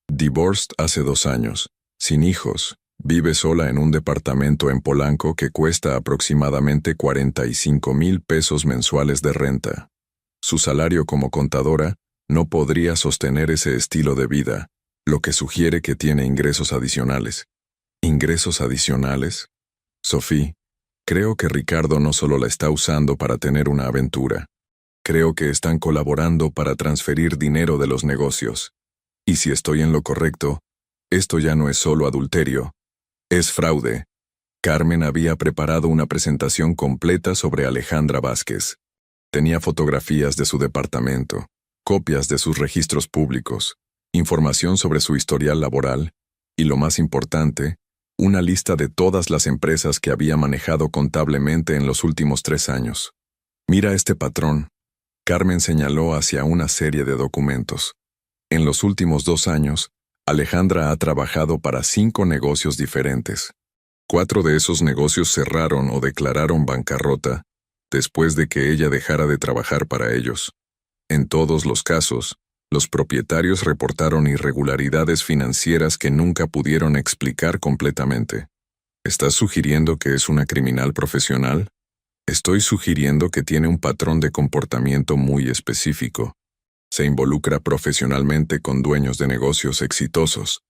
«Divorced hace 2 años, sin hijos, vive sola en un departamento en Polanco que cuesta aproximadamente 45,000 pesos mensuales de renta. Su salario como contadora no podría sostener ese estilo de vida, lo que sugiere que tiene ingresos adicionales». «¿Ingresos adicionales?» «Sofía, creo que Ricardo no solo la está usando para tener una aventura. Creo que están colaborando para transferir dinero de los negocios. Y si estoy en lo correcto, esto ya no es solo adulterio, es fraude». Carmen había preparado una presentación completa sobre Alejandra Vázquez. Tenía fotografías de su departamento, copias de sus registros públicos, información sobre su historial laboral, y lo más importante, una lista de todas las empresas que había manejado contablemente en los últimos 3 años. «Mira este patrón». Carmen señaló hacia una serie de documentos. En los últimos 2 años, Alejandra ha trabajado para 5 negocios diferentes. 4 de esos negocios cerraron o declararon bancarrota después de que ella dejara de trabajar para ellos. En todos los casos, los propietarios reportaron irregularidades financieras que nunca pudieron explicar completamente. ¿Estás sugiriendo que es una criminal profesional? Estoy sugiriendo que tiene un patrón de comportamiento muy específico. Se involucra profesionalmente con dueños de negocios exitosos,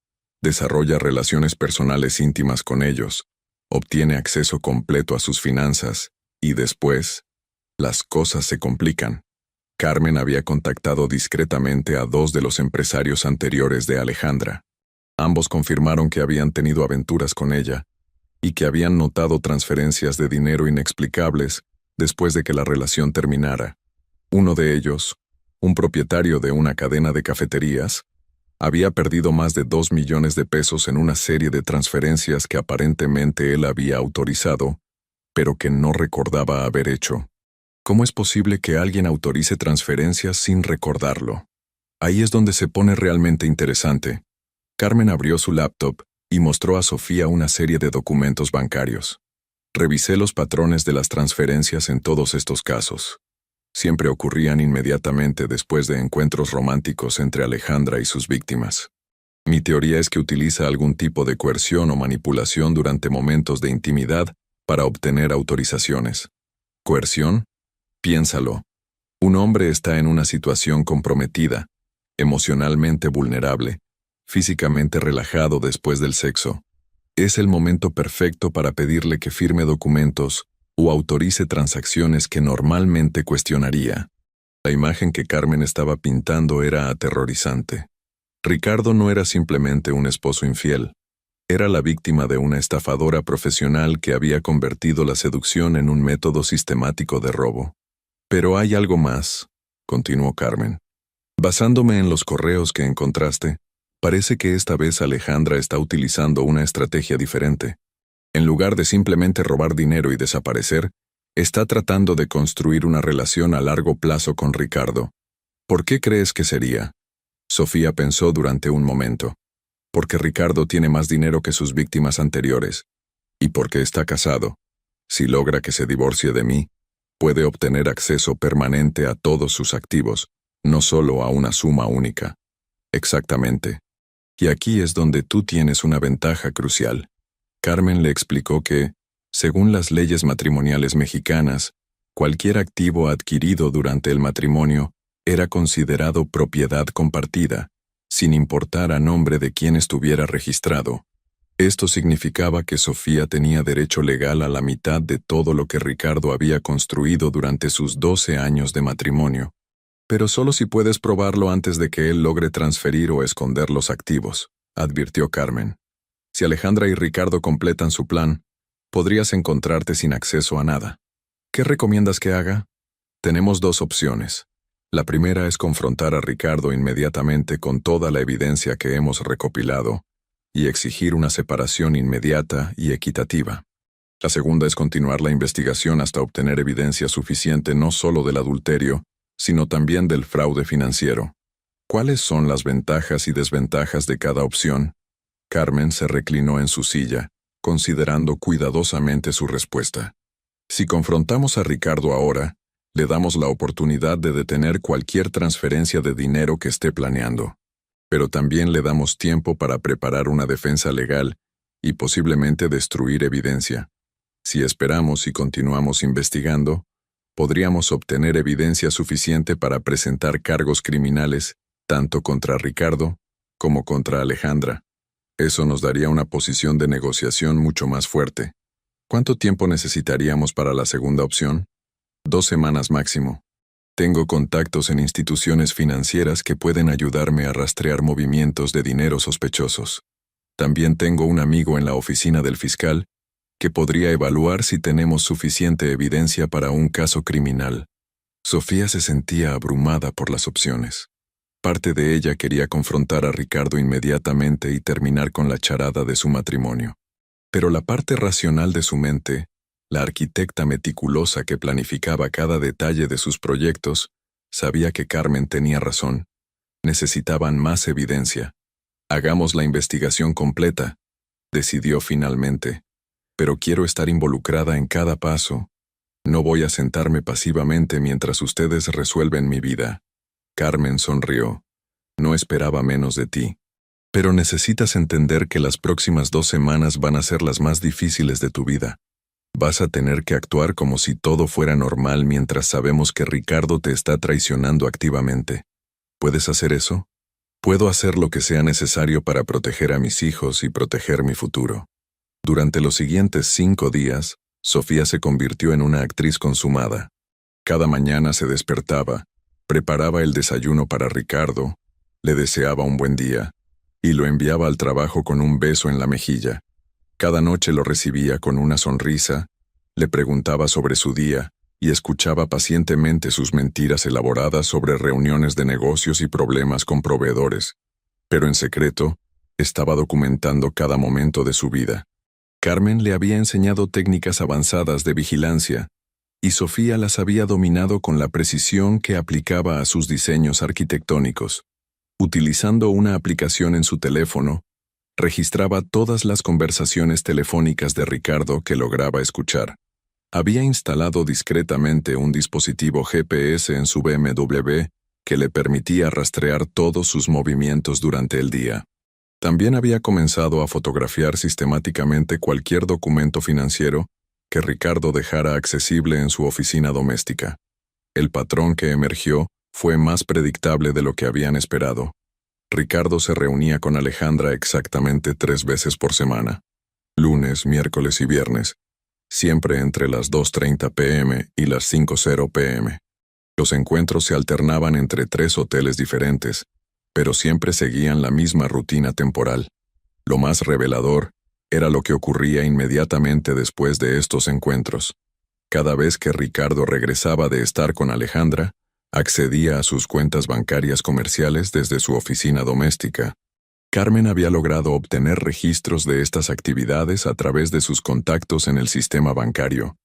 desarrolla relaciones personales íntimas con ellos, obtiene acceso completo a sus finanzas, y después, las cosas se complican. Carmen había contactado discretamente a 2 de los empresarios anteriores de Alejandra. Ambos confirmaron que habían tenido aventuras con ella y que habían notado transferencias de dinero inexplicables después de que la relación terminara. Uno de ellos, un propietario de una cadena de cafeterías, había perdido más de 2 millones de pesos en una serie de transferencias que aparentemente él había autorizado, pero que no recordaba haber hecho. ¿Cómo es posible que alguien autorice transferencias sin recordarlo? Ahí es donde se pone realmente interesante. Carmen abrió su laptop y mostró a Sofía una serie de documentos bancarios. Revisé los patrones de las transferencias en todos estos casos. Siempre ocurrían inmediatamente después de encuentros románticos entre Alejandra y sus víctimas. Mi teoría es que utiliza algún tipo de coerción o manipulación durante momentos de intimidad para obtener autorizaciones. ¿Coerción? Piénsalo. Un hombre está en una situación comprometida, emocionalmente vulnerable, físicamente relajado después del sexo. Es el momento perfecto para pedirle que firme documentos o autorice transacciones que normalmente cuestionaría. La imagen que Carmen estaba pintando era aterrorizante. Ricardo no era simplemente un esposo infiel. Era la víctima de una estafadora profesional que había convertido la seducción en un método sistemático de robo. Pero hay algo más. continuó Carmen. Basándome en los correos que encontraste, parece que esta vez Alejandra está utilizando una estrategia diferente. En lugar de simplemente robar dinero y desaparecer, está tratando de construir una relación a largo plazo con Ricardo. ¿Por qué crees que sería? Sofía pensó durante un momento. Porque Ricardo tiene más dinero que sus víctimas anteriores. Y porque está casado. Si logra que se divorcie de mí, puede obtener acceso permanente a todos sus activos, no solo a una suma única. Exactamente. Y aquí es donde tú tienes una ventaja crucial. Carmen le explicó que, según las leyes matrimoniales mexicanas, cualquier activo adquirido durante el matrimonio era considerado propiedad compartida, sin importar a nombre de quien estuviera registrado. Esto significaba que Sofía tenía derecho legal a la mitad de todo lo que Ricardo había construido durante sus 12 años de matrimonio. Pero solo si puedes probarlo antes de que él logre transferir o esconder los activos, advirtió Carmen. Si Alejandra y Ricardo completan su plan, podrías encontrarte sin acceso a nada. ¿Qué recomiendas que haga? Tenemos dos opciones. La primera es confrontar a Ricardo inmediatamente con toda la evidencia que hemos recopilado y exigir una separación inmediata y equitativa. La segunda es continuar la investigación hasta obtener evidencia suficiente no solo del adulterio, sino también del fraude financiero. ¿Cuáles son las ventajas y desventajas de cada opción? Carmen se reclinó en su silla, considerando cuidadosamente su respuesta. Si confrontamos a Ricardo ahora, le damos la oportunidad de detener cualquier transferencia de dinero que esté planeando. Pero también le damos tiempo para preparar una defensa legal y posiblemente destruir evidencia. Si esperamos y continuamos investigando, podríamos obtener evidencia suficiente para presentar cargos criminales tanto contra Ricardo como contra Alejandra. Eso nos daría una posición de negociación mucho más fuerte. ¿Cuánto tiempo necesitaríamos para la segunda opción? 2 semanas máximo. Tengo contactos en instituciones financieras que pueden ayudarme a rastrear movimientos de dinero sospechosos. También tengo un amigo en la oficina del fiscal que podría evaluar si tenemos suficiente evidencia para un caso criminal. Sofía se sentía abrumada por las opciones. Parte de ella quería confrontar a Ricardo inmediatamente y terminar con la charada de su matrimonio. Pero la parte racional de su mente, la arquitecta meticulosa que planificaba cada detalle de sus proyectos, sabía que Carmen tenía razón. Necesitaban más evidencia. Hagamos la investigación completa, decidió finalmente. Pero quiero estar involucrada en cada paso. No voy a sentarme pasivamente mientras ustedes resuelven mi vida. Carmen sonrió. No esperaba menos de ti. Pero necesitas entender que las próximas 2 semanas van a ser las más difíciles de tu vida. Vas a tener que actuar como si todo fuera normal mientras sabemos que Ricardo te está traicionando activamente. ¿Puedes hacer eso? Puedo hacer lo que sea necesario para proteger a mis hijos y proteger mi futuro. Durante los siguientes 5 días, Sofía se convirtió en una actriz consumada. Cada mañana se despertaba, preparaba el desayuno para Ricardo, le deseaba un buen día, y lo enviaba al trabajo con un beso en la mejilla. Cada noche lo recibía con una sonrisa, le preguntaba sobre su día y escuchaba pacientemente sus mentiras elaboradas sobre reuniones de negocios y problemas con proveedores. Pero en secreto, estaba documentando cada momento de su vida. Carmen le había enseñado técnicas avanzadas de vigilancia, y Sofía las había dominado con la precisión que aplicaba a sus diseños arquitectónicos. Utilizando una aplicación en su teléfono, registraba todas las conversaciones telefónicas de Ricardo que lograba escuchar. Había instalado discretamente un dispositivo GPS en su BMW que le permitía rastrear todos sus movimientos durante el día. También había comenzado a fotografiar sistemáticamente cualquier documento financiero que Ricardo dejara accesible en su oficina doméstica. El patrón que emergió fue más predictable de lo que habían esperado. Ricardo se reunía con Alejandra exactamente 3 veces por semana, lunes, miércoles y viernes, siempre entre las 2:30 p.m. y las 5:00 p.m. Los encuentros se alternaban entre 3 hoteles diferentes, pero siempre seguían la misma rutina temporal. Lo más revelador era lo que ocurría inmediatamente después de estos encuentros. Cada vez que Ricardo regresaba de estar con Alejandra, Accedía a sus cuentas bancarias comerciales desde su oficina doméstica. Carmen había logrado obtener registros de estas actividades a través de sus contactos en el sistema bancario,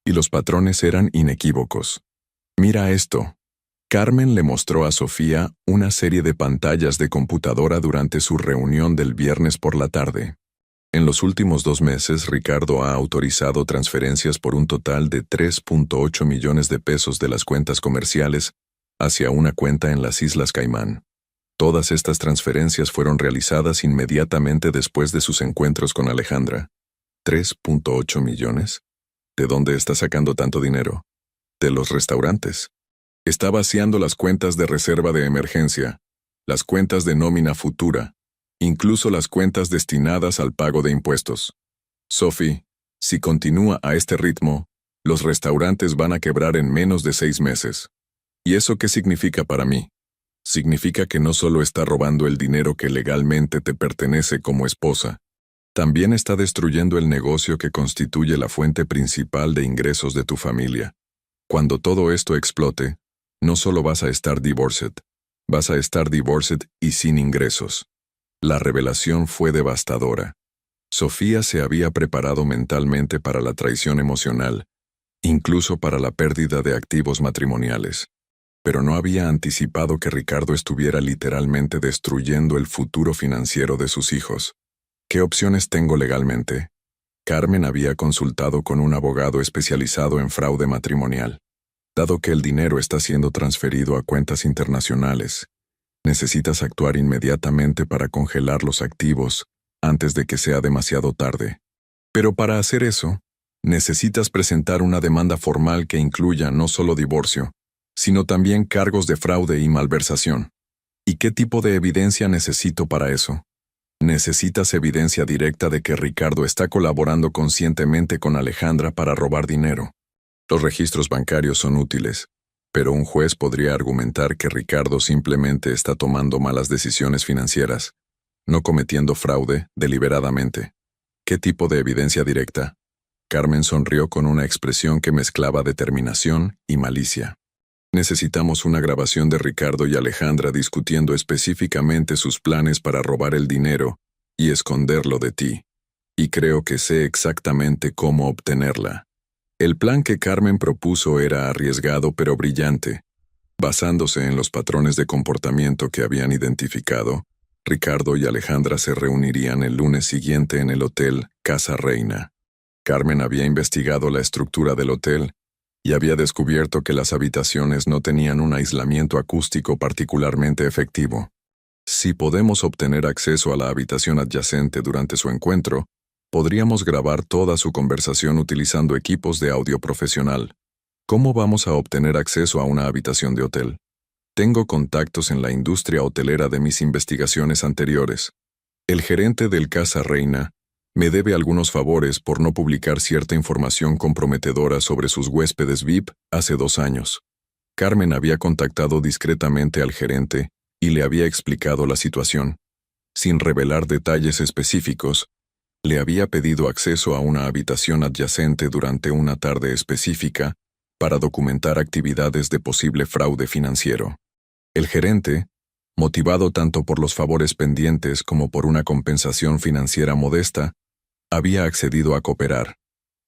y los patrones eran inequívocos. «Mira esto». Carmen le mostró a Sofía una serie de pantallas de computadora durante su reunión del viernes por la tarde. En los últimos 2 meses, Ricardo ha autorizado transferencias por un total de 3.8 millones de pesos de las cuentas comerciales hacia una cuenta en las Islas Caimán. Todas estas transferencias fueron realizadas inmediatamente después de sus encuentros con Alejandra. ¿3.8 millones? ¿De dónde está sacando tanto dinero? De los restaurantes. Está vaciando las cuentas de reserva de emergencia, las cuentas de nómina futura, incluso las cuentas destinadas al pago de impuestos. Sophie, si continúa a este ritmo, los restaurantes van a quebrar en menos de 6 meses. ¿Y eso qué significa para mí? Significa que no solo está robando el dinero que legalmente te pertenece como esposa, también está destruyendo el negocio que constituye la fuente principal de ingresos de tu familia. Cuando todo esto explote, no solo vas a estar divorced, vas a estar divorced y sin ingresos. La revelación fue devastadora. Sofía se había preparado mentalmente para la traición emocional, incluso para la pérdida de activos matrimoniales. Pero no había anticipado que Ricardo estuviera literalmente destruyendo el futuro financiero de sus hijos. ¿Qué opciones tengo legalmente? Carmen había consultado con un abogado especializado en fraude matrimonial. Dado que el dinero está siendo transferido a cuentas internacionales, necesitas actuar inmediatamente para congelar los activos antes de que sea demasiado tarde. Pero para hacer eso, necesitas presentar una demanda formal que incluya no solo divorcio, sino también cargos de fraude y malversación. ¿Y qué tipo de evidencia necesito para eso? Necesitas evidencia directa de que Ricardo está colaborando conscientemente con Alejandra para robar dinero. Los registros bancarios son útiles, pero un juez podría argumentar que Ricardo simplemente está tomando malas decisiones financieras, no cometiendo fraude deliberadamente. ¿Qué tipo de evidencia directa? Carmen sonrió con una expresión que mezclaba determinación y malicia. Necesitamos una grabación de Ricardo y Alejandra discutiendo específicamente sus planes para robar el dinero y esconderlo de ti. Y creo que sé exactamente cómo obtenerla. El plan que Carmen propuso era arriesgado pero brillante. Basándose en los patrones de comportamiento que habían identificado, Ricardo y Alejandra se reunirían el lunes siguiente en el hotel Casa Reina. Carmen había investigado la estructura del hotel y había descubierto que las habitaciones no tenían un aislamiento acústico particularmente efectivo. Si podemos obtener acceso a la habitación adyacente durante su encuentro, podríamos grabar toda su conversación utilizando equipos de audio profesional. ¿Cómo vamos a obtener acceso a una habitación de hotel? Tengo contactos en la industria hotelera de mis investigaciones anteriores. El gerente del Casa Reina me debe algunos favores por no publicar cierta información comprometedora sobre sus huéspedes VIP hace 2 años. Carmen había contactado discretamente al gerente y le había explicado la situación. Sin revelar detalles específicos, le había pedido acceso a una habitación adyacente durante una tarde específica para documentar actividades de posible fraude financiero. El gerente, motivado tanto por los favores pendientes como por una compensación financiera modesta, había accedido a cooperar.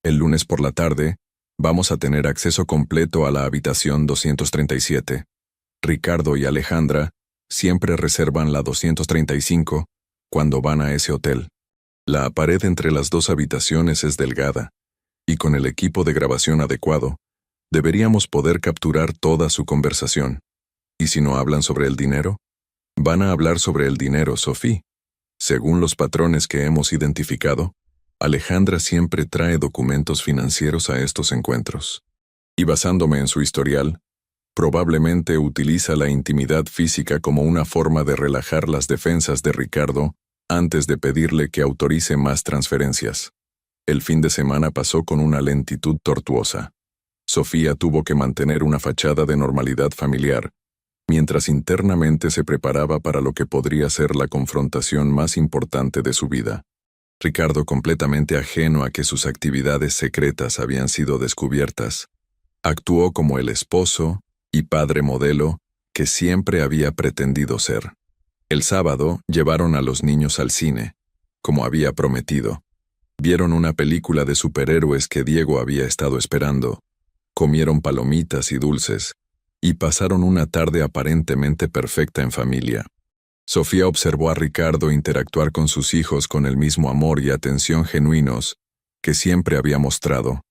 El lunes por la tarde, vamos a tener acceso completo a la habitación 237. Ricardo y Alejandra siempre reservan la 235 cuando van a ese hotel. La pared entre las 2 habitaciones es delgada, y con el equipo de grabación adecuado, deberíamos poder capturar toda su conversación. ¿Y si no hablan sobre el dinero? Van a hablar sobre el dinero, Sophie. Según los patrones que hemos identificado, Alejandra siempre trae documentos financieros a estos encuentros. Y basándome en su historial, probablemente utiliza la intimidad física como una forma de relajar las defensas de Ricardo antes de pedirle que autorice más transferencias. El fin de semana pasó con una lentitud tortuosa. Sofía tuvo que mantener una fachada de normalidad familiar, mientras internamente se preparaba para lo que podría ser la confrontación más importante de su vida. Ricardo, completamente ajeno a que sus actividades secretas habían sido descubiertas, actuó como el esposo y padre modelo que siempre había pretendido ser. El sábado llevaron a los niños al cine, como había prometido. Vieron una película de superhéroes que Diego había estado esperando. Comieron palomitas y dulces, y pasaron una tarde aparentemente perfecta en familia. Sofía observó a Ricardo interactuar con sus hijos con el mismo amor y atención genuinos que siempre había mostrado,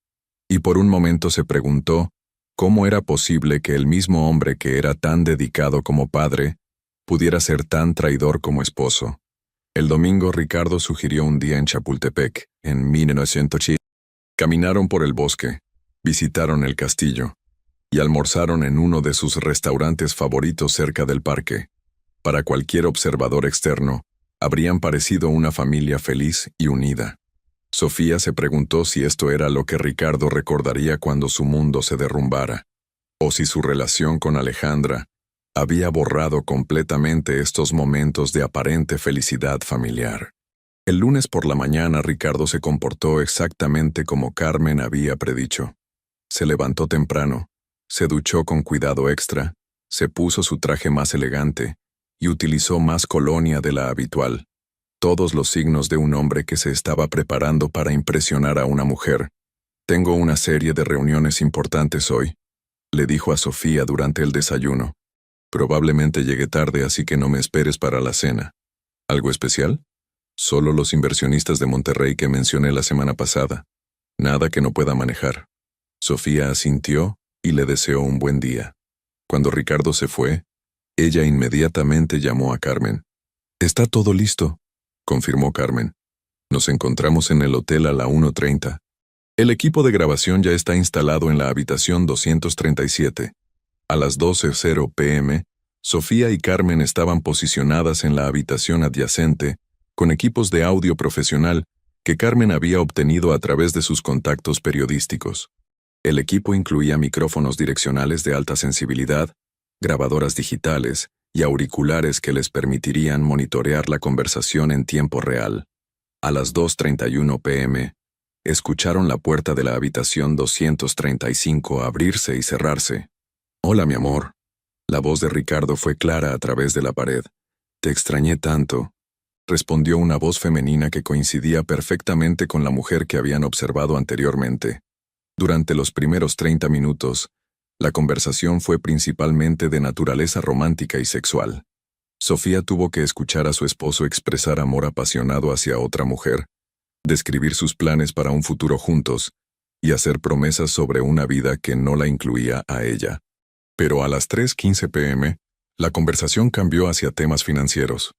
y por un momento se preguntó cómo era posible que el mismo hombre que era tan dedicado como padre pudiera ser tan traidor como esposo. El domingo Ricardo sugirió un día en Chapultepec, en 1980. Caminaron por el bosque, visitaron el castillo, y almorzaron en uno de sus restaurantes favoritos cerca del parque. Para cualquier observador externo, habrían parecido una familia feliz y unida. Sofía se preguntó si esto era lo que Ricardo recordaría cuando su mundo se derrumbara, o si su relación con Alejandra había borrado completamente estos momentos de aparente felicidad familiar. El lunes por la mañana Ricardo se comportó exactamente como Carmen había predicho. Se levantó temprano, se duchó con cuidado extra, se puso su traje más elegante y utilizó más colonia de la habitual. Todos los signos de un hombre que se estaba preparando para impresionar a una mujer. «Tengo una serie de reuniones importantes hoy», le dijo a Sofía durante el desayuno. «Probablemente llegue tarde, así que no me esperes para la cena». «¿Algo especial?» «Solo los inversionistas de Monterrey que mencioné la semana pasada. Nada que no pueda manejar». Sofía asintió y le deseó un buen día. Cuando Ricardo se fue, ella inmediatamente llamó a Carmen. «Está todo listo», confirmó Carmen. «Nos encontramos en el hotel a la 1:30. El equipo de grabación ya está instalado en la habitación 237. A las 12:00 p.m., Sofía y Carmen estaban posicionadas en la habitación adyacente, con equipos de audio profesional que Carmen había obtenido a través de sus contactos periodísticos. El equipo incluía micrófonos direccionales de alta sensibilidad, grabadoras digitales y auriculares que les permitirían monitorear la conversación en tiempo real. A las 2:31 p.m., escucharon la puerta de la habitación 235 abrirse y cerrarse. «Hola, mi amor». La voz de Ricardo fue clara a través de la pared. «Te extrañé tanto», respondió una voz femenina que coincidía perfectamente con la mujer que habían observado anteriormente. Durante los primeros 30 minutos, la conversación fue principalmente de naturaleza romántica y sexual. Sofía tuvo que escuchar a su esposo expresar amor apasionado hacia otra mujer, describir sus planes para un futuro juntos y hacer promesas sobre una vida que no la incluía a ella. Pero a las 3:15 p.m., la conversación cambió hacia temas financieros.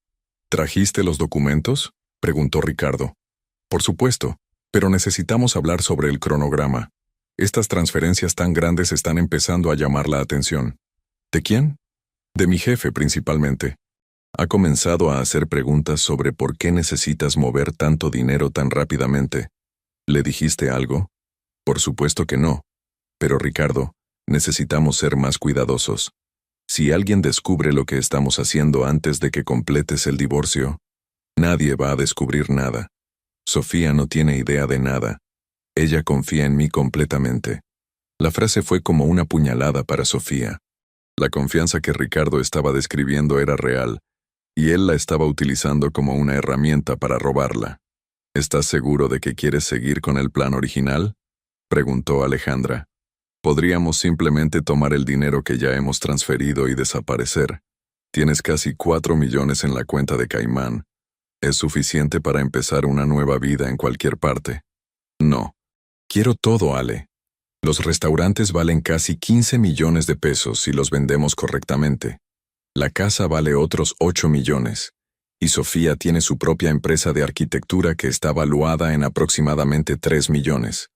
«¿Trajiste los documentos?», preguntó Ricardo. «Por supuesto, pero necesitamos hablar sobre el cronograma. Estas transferencias tan grandes están empezando a llamar la atención». «¿De quién?». «De mi jefe, principalmente. Ha comenzado a hacer preguntas sobre por qué necesitas mover tanto dinero tan rápidamente». «¿Le dijiste algo?». «Por supuesto que no. Pero Ricardo, necesitamos ser más cuidadosos. Si alguien descubre lo que estamos haciendo antes de que completes el divorcio, nadie va a descubrir nada. Sofía no tiene idea de nada. Ella confía en mí completamente». La frase fue como una puñalada para Sofía. La confianza que Ricardo estaba describiendo era real, y él la estaba utilizando como una herramienta para robarla. «¿Estás seguro de que quieres seguir con el plan original?», preguntó Alejandra. «Podríamos simplemente tomar el dinero que ya hemos transferido y desaparecer. Tienes casi 4 millones en la cuenta de Caimán. Es suficiente para empezar una nueva vida en cualquier parte». «No. Quiero todo, Ale. Los restaurantes valen casi 15 millones de pesos si los vendemos correctamente. La casa vale otros 8 millones. Y Sofía tiene su propia empresa de arquitectura que está valuada en aproximadamente 3 millones.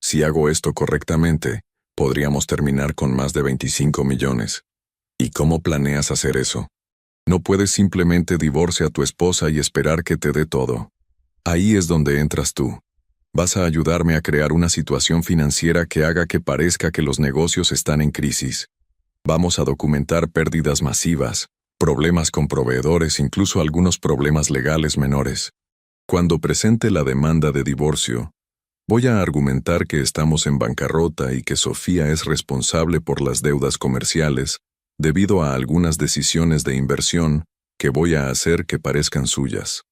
Si hago esto correctamente, podríamos terminar con más de 25 millones. ¿Y cómo planeas hacer eso? No puedes simplemente divorciar a tu esposa y esperar que te dé todo. Ahí es donde entras tú. Vas a ayudarme a crear una situación financiera que haga que parezca que los negocios están en crisis. Vamos a documentar pérdidas masivas, problemas con proveedores, incluso algunos problemas legales menores. Cuando presente la demanda de divorcio, Voy a argumentar que estamos en bancarrota y que Sofía es responsable por las deudas comerciales debido a algunas decisiones de inversión que voy a hacer que parezcan suyas.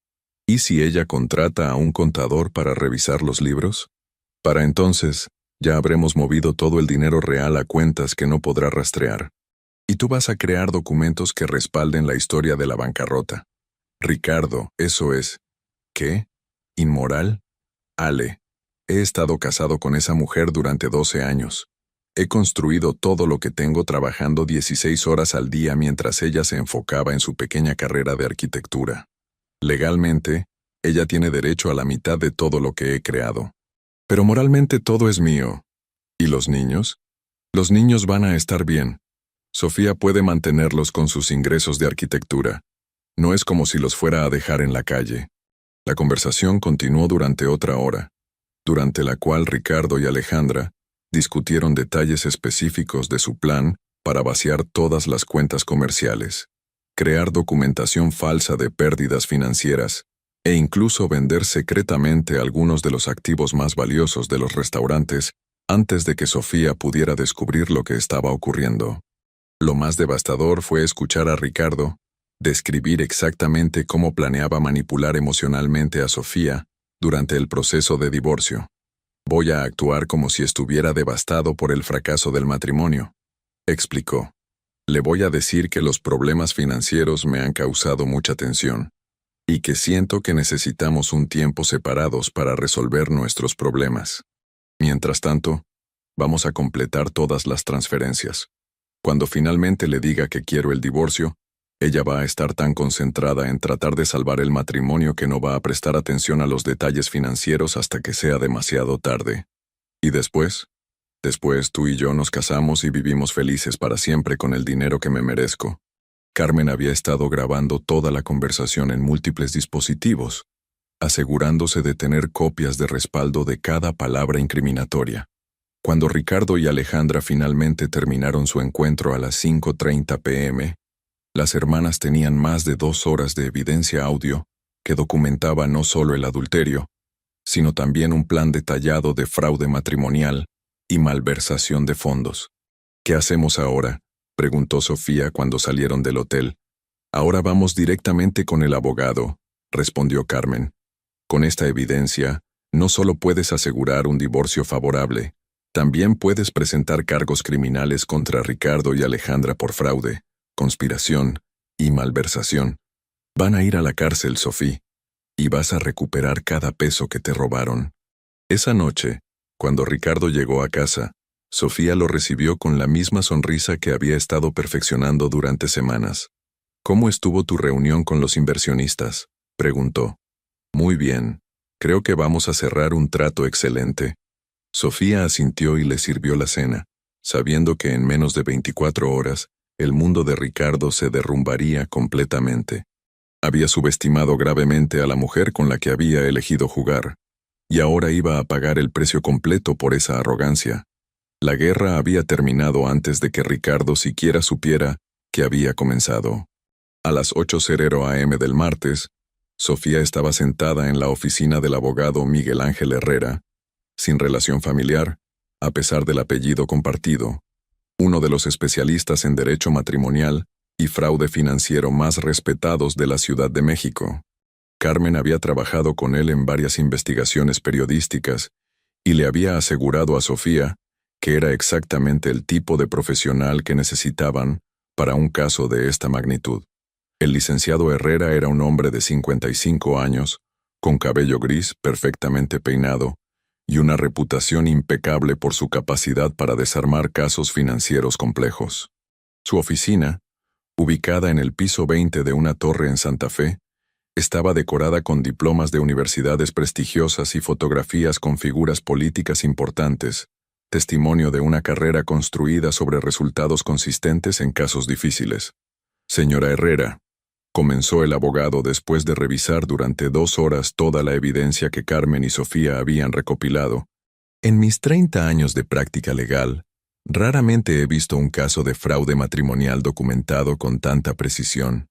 ¿Y si ella contrata a un contador para revisar los libros? Para entonces, ya habremos movido todo el dinero real a cuentas que no podrá rastrear. Y tú vas a crear documentos que respalden la historia de la bancarrota. Ricardo, eso es. ¿Qué? ¿Inmoral? Ale, he estado casado con esa mujer durante 12 años. He construido todo lo que tengo trabajando 16 horas al día mientras ella se enfocaba en su pequeña carrera de arquitectura. Legalmente, ella tiene derecho a la mitad de todo lo que he creado. Pero moralmente todo es mío. ¿Y los niños? Los niños van a estar bien. Sofía puede mantenerlos con sus ingresos de arquitectura. No es como si los fuera a dejar en la calle. La conversación continuó durante otra hora, durante la cual Ricardo y Alejandra discutieron detalles específicos de su plan para vaciar todas las cuentas comerciales, crear documentación falsa de pérdidas financieras e incluso vender secretamente algunos de los activos más valiosos de los restaurantes antes de que Sofía pudiera descubrir lo que estaba ocurriendo. Lo más devastador fue escuchar a Ricardo describir exactamente cómo planeaba manipular emocionalmente a Sofía durante el proceso de divorcio. Voy a actuar como si estuviera devastado por el fracaso del matrimonio, explicó. Le voy a decir que los problemas financieros me han causado mucha tensión y que siento que necesitamos un tiempo separados para resolver nuestros problemas. Mientras tanto, vamos a completar todas las transferencias. Cuando finalmente le diga que quiero el divorcio, ella va a estar tan concentrada en tratar de salvar el matrimonio que no va a prestar atención a los detalles financieros hasta que sea demasiado tarde. Y después tú y yo nos casamos y vivimos felices para siempre con el dinero que me merezco. Carmen había estado grabando toda la conversación en múltiples dispositivos, asegurándose de tener copias de respaldo de cada palabra incriminatoria. Cuando Ricardo y Alejandra finalmente terminaron su encuentro a las 5:30 p.m., las hermanas tenían más de 2 horas de evidencia audio que documentaba no solo el adulterio, sino también un plan detallado de fraude matrimonial y malversación de fondos. ¿Qué hacemos ahora?, preguntó Sofía cuando salieron del hotel. Ahora vamos directamente con el abogado, respondió Carmen. Con esta evidencia, no solo puedes asegurar un divorcio favorable, también puedes presentar cargos criminales contra Ricardo y Alejandra por fraude, conspiración y malversación. Van a ir a la cárcel, Sofía, y vas a recuperar cada peso que te robaron. Esa noche, cuando Ricardo llegó a casa, Sofía lo recibió con la misma sonrisa que había estado perfeccionando durante semanas. ¿Cómo estuvo tu reunión con los inversionistas?, preguntó. Muy bien. Creo que vamos a cerrar un trato excelente. Sofía asintió y le sirvió la cena, sabiendo que en menos de 24 horas, el mundo de Ricardo se derrumbaría completamente. Había subestimado gravemente a la mujer con la que había elegido jugar, y ahora iba a pagar el precio completo por esa arrogancia. La guerra había terminado antes de que Ricardo siquiera supiera que había comenzado. A las 8:00 a.m. del martes, Sofía estaba sentada en la oficina del abogado Miguel Ángel Herrera, sin relación familiar, a pesar del apellido compartido, uno de los especialistas en derecho matrimonial y fraude financiero más respetados de la Ciudad de México. Carmen había trabajado con él en varias investigaciones periodísticas y le había asegurado a Sofía que era exactamente el tipo de profesional que necesitaban para un caso de esta magnitud. El licenciado Herrera era un hombre de 55 años, con cabello gris perfectamente peinado, y una reputación impecable por su capacidad para desarmar casos financieros complejos. Su oficina, ubicada en el piso 20 de una torre en Santa Fe, estaba decorada con diplomas de universidades prestigiosas y fotografías con figuras políticas importantes, testimonio de una carrera construida sobre resultados consistentes en casos difíciles. Señora Herrera, comenzó el abogado después de revisar durante 2 horas toda la evidencia que Carmen y Sofía habían recopilado. En mis 30 años de práctica legal, raramente he visto un caso de fraude matrimonial documentado con tanta precisión.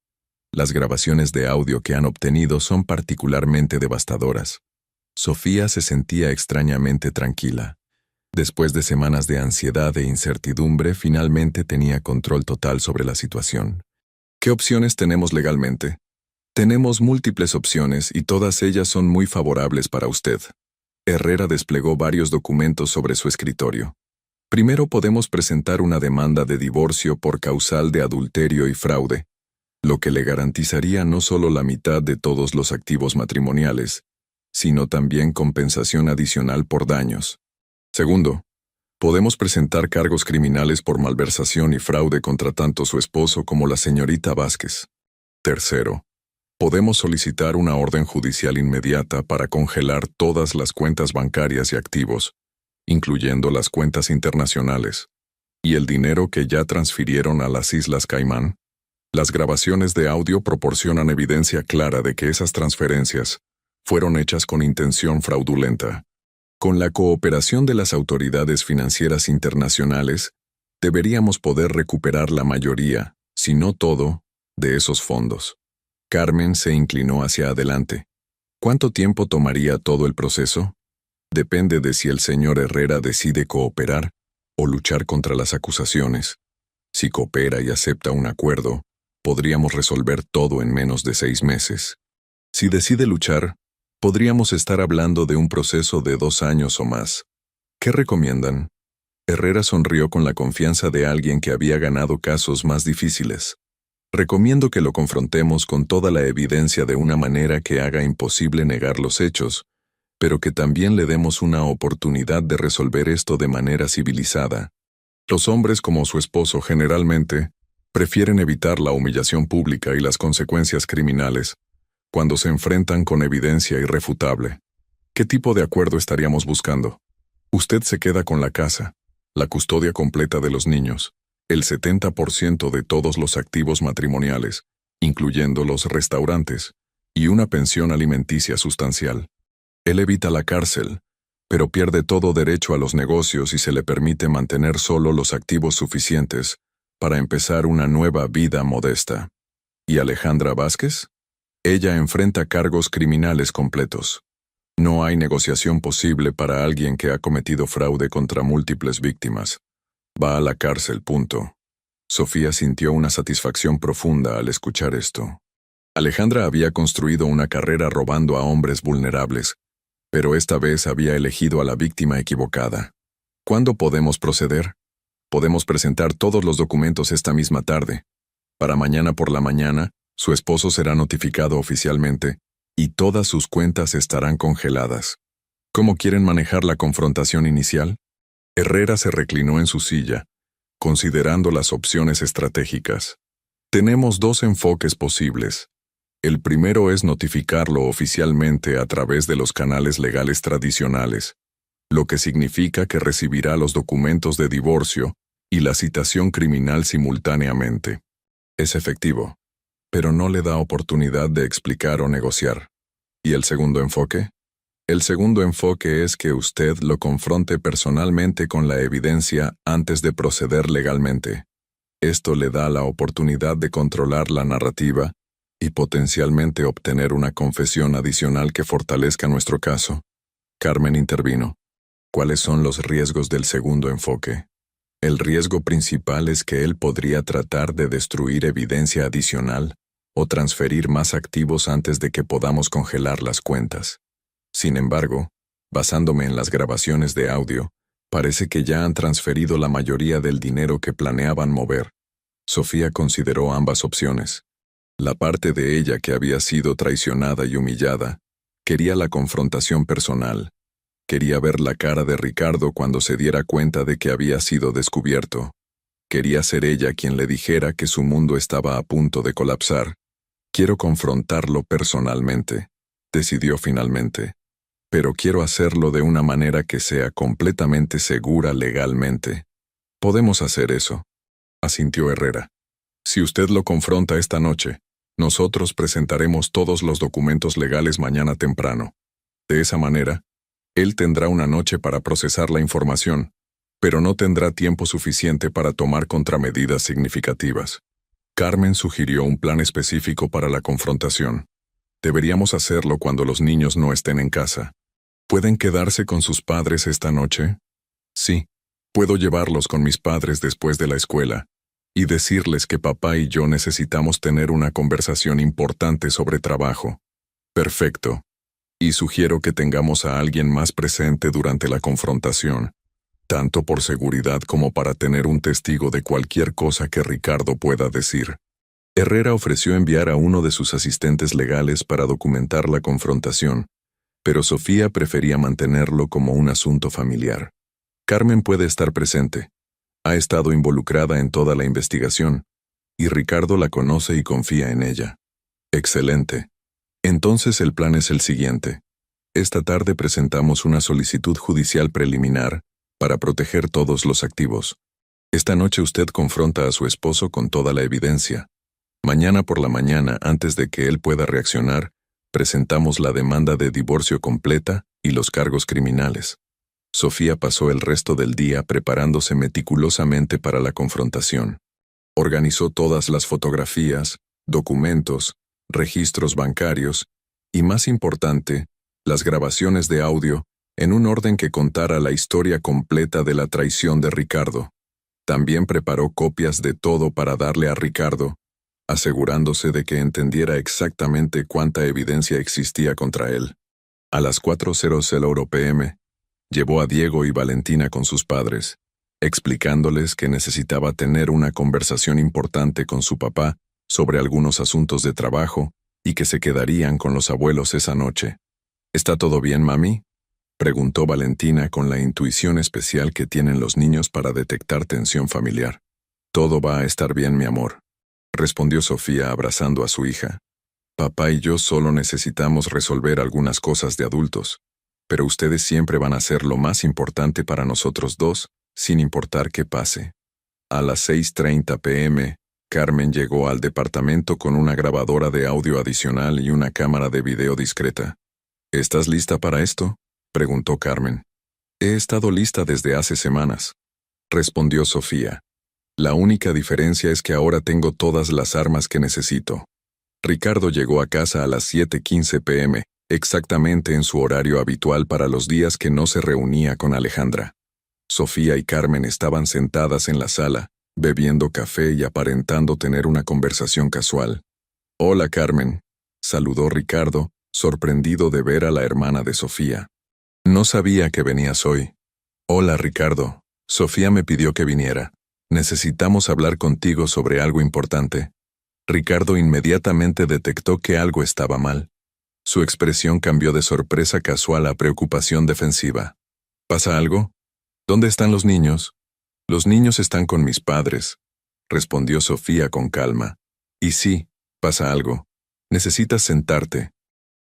Las grabaciones de audio que han obtenido son particularmente devastadoras. Sofía se sentía extrañamente tranquila. Después de semanas de ansiedad e incertidumbre, finalmente tenía control total sobre la situación. ¿Qué opciones tenemos legalmente? Tenemos múltiples opciones y todas ellas son muy favorables para usted. Herrera desplegó varios documentos sobre su escritorio. Primero podemos presentar una demanda de divorcio por causal de adulterio y fraude, lo que le garantizaría no solo la mitad de todos los activos matrimoniales, sino también compensación adicional por daños. Segundo, podemos presentar cargos criminales por malversación y fraude contra tanto su esposo como la señorita Vázquez. Tercero, podemos solicitar una orden judicial inmediata para congelar todas las cuentas bancarias y activos, incluyendo las cuentas internacionales, y el dinero que ya transfirieron a las Islas Caimán. Las grabaciones de audio proporcionan evidencia clara de que esas transferencias fueron hechas con intención fraudulenta. Con la cooperación de las autoridades financieras internacionales, deberíamos poder recuperar la mayoría, si no todo, de esos fondos. Carmen se inclinó hacia adelante. ¿Cuánto tiempo tomaría todo el proceso? Depende de si el señor Herrera decide cooperar o luchar contra las acusaciones. Si coopera y acepta un acuerdo, podríamos resolver todo en menos de 6 meses. Si decide luchar, podríamos estar hablando de un proceso de 2 años o más. ¿Qué recomiendan? Herrera sonrió con la confianza de alguien que había ganado casos más difíciles. Recomiendo que lo confrontemos con toda la evidencia de una manera que haga imposible negar los hechos, pero que también le demos una oportunidad de resolver esto de manera civilizada. Los hombres como su esposo generalmente prefieren evitar la humillación pública y las consecuencias criminales cuando se enfrentan con evidencia irrefutable. ¿Qué tipo de acuerdo estaríamos buscando? Usted se queda con la casa, la custodia completa de los niños, el 70% de todos los activos matrimoniales, incluyendo los restaurantes, y una pensión alimenticia sustancial. Él evita la cárcel, pero pierde todo derecho a los negocios y se le permite mantener solo los activos suficientes para empezar una nueva vida modesta. ¿Y Alejandra Vázquez? Ella enfrenta cargos criminales completos. No hay negociación posible para alguien que ha cometido fraude contra múltiples víctimas. Va a la cárcel, punto. Sofía sintió una satisfacción profunda al escuchar esto. Alejandra había construido una carrera robando a hombres vulnerables, pero esta vez había elegido a la víctima equivocada. ¿Cuándo podemos proceder? Podemos presentar todos los documentos esta misma tarde. Para mañana por la mañana, su esposo será notificado oficialmente, y todas sus cuentas estarán congeladas. ¿Cómo quieren manejar la confrontación inicial? Herrera se reclinó en su silla, considerando las opciones estratégicas. Tenemos 2 enfoques posibles. El primero es notificarlo oficialmente a través de los canales legales tradicionales, lo que significa que recibirá los documentos de divorcio y la citación criminal simultáneamente. Es efectivo, pero no le da oportunidad de explicar o negociar. ¿Y el segundo enfoque? El segundo enfoque es que usted lo confronte personalmente con la evidencia antes de proceder legalmente. Esto le da la oportunidad de controlar la narrativa y potencialmente obtener una confesión adicional que fortalezca nuestro caso. Carmen intervino. ¿Cuáles son los riesgos del segundo enfoque? El riesgo principal es que él podría tratar de destruir evidencia adicional o transferir más activos antes de que podamos congelar las cuentas. Sin embargo, basándome en las grabaciones de audio, parece que ya han transferido la mayoría del dinero que planeaban mover. Sofía consideró ambas opciones. La parte de ella que había sido traicionada y humillada quería la confrontación personal. Quería ver la cara de Ricardo cuando se diera cuenta de que había sido descubierto. Quería ser ella quien le dijera que su mundo estaba a punto de colapsar. Quiero confrontarlo personalmente, decidió finalmente. Pero quiero hacerlo de una manera que sea completamente segura legalmente. Podemos hacer eso, asintió Herrera. Si usted lo confronta esta noche, nosotros presentaremos todos los documentos legales mañana temprano. De esa manera, él tendrá una noche para procesar la información, pero no tendrá tiempo suficiente para tomar contramedidas significativas. Carmen sugirió un plan específico para la confrontación. Deberíamos hacerlo cuando los niños no estén en casa. ¿Pueden quedarse con sus padres esta noche? Sí, puedo llevarlos con mis padres después de la escuela y decirles que papá y yo necesitamos tener una conversación importante sobre trabajo. Perfecto. Y sugiero que tengamos a alguien más presente durante la confrontación, tanto por seguridad como para tener un testigo de cualquier cosa que Ricardo pueda decir. Herrera ofreció enviar a uno de sus asistentes legales para documentar la confrontación, pero Sofía prefería mantenerlo como un asunto familiar. Carmen puede estar presente. Ha estado involucrada en toda la investigación, y Ricardo la conoce y confía en ella. Excelente. Entonces el plan es el siguiente. Esta tarde presentamos una solicitud judicial preliminar para proteger todos los activos. Esta noche usted confronta a su esposo con toda la evidencia. Mañana por la mañana, antes de que él pueda reaccionar, presentamos la demanda de divorcio completa y los cargos criminales. Sofía pasó el resto del día preparándose meticulosamente para la confrontación. Organizó todas las fotografías, documentos, registros bancarios y, más importante, las grabaciones de audio en un orden que contara la historia completa de la traición de Ricardo. También preparó copias de todo para darle a Ricardo, asegurándose de que entendiera exactamente cuánta evidencia existía contra él. A las 4:00 p.m., llevó a Diego y Valentina con sus padres, explicándoles que necesitaba tener una conversación importante con su papá sobre algunos asuntos de trabajo y que se quedarían con los abuelos esa noche. ¿Está todo bien, mami?, preguntó Valentina con la intuición especial que tienen los niños para detectar tensión familiar. Todo va a estar bien, mi amor, respondió Sofía abrazando a su hija. Papá y yo solo necesitamos resolver algunas cosas de adultos, pero ustedes siempre van a ser lo más importante para nosotros dos, sin importar qué pase. A las 6:30 p.m., Carmen llegó al departamento con una grabadora de audio adicional y una cámara de video discreta. ¿Estás lista para esto?, preguntó Carmen. He estado lista desde hace semanas, respondió Sofía. La única diferencia es que ahora tengo todas las armas que necesito. Ricardo llegó a casa a las 7:15 p.m., exactamente en su horario habitual para los días que no se reunía con Alejandra. Sofía y Carmen estaban sentadas en la sala, bebiendo café y aparentando tener una conversación casual. Hola, Carmen, saludó Ricardo, sorprendido de ver a la hermana de Sofía. No sabía que venías hoy. Hola, Ricardo. Sofía me pidió que viniera. Necesitamos hablar contigo sobre algo importante. Ricardo inmediatamente detectó que algo estaba mal. Su expresión cambió de sorpresa casual a preocupación defensiva. ¿Pasa algo? ¿Dónde están los niños? Los niños están con mis padres, respondió Sofía con calma. Y sí, pasa algo. Necesitas sentarte.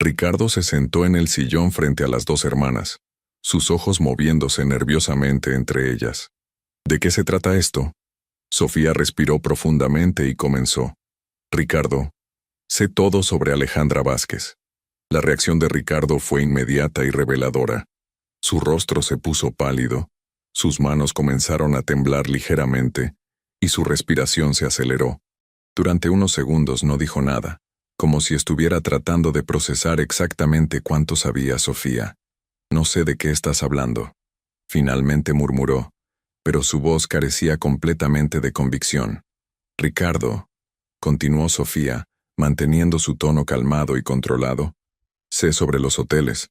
Ricardo se sentó en el sillón frente a las dos hermanas, sus ojos moviéndose nerviosamente entre ellas. ¿De qué se trata esto? Sofía respiró profundamente y comenzó. Ricardo, sé todo sobre Alejandra Vázquez. La reacción de Ricardo fue inmediata y reveladora. Su rostro se puso pálido, sus manos comenzaron a temblar ligeramente, y su respiración se aceleró. Durante unos segundos no dijo nada, como si estuviera tratando de procesar exactamente cuánto sabía Sofía. No sé de qué estás hablando. Finalmente murmuró, pero su voz carecía completamente de convicción. Ricardo, continuó Sofía, manteniendo su tono calmado y controlado. Sé sobre los hoteles.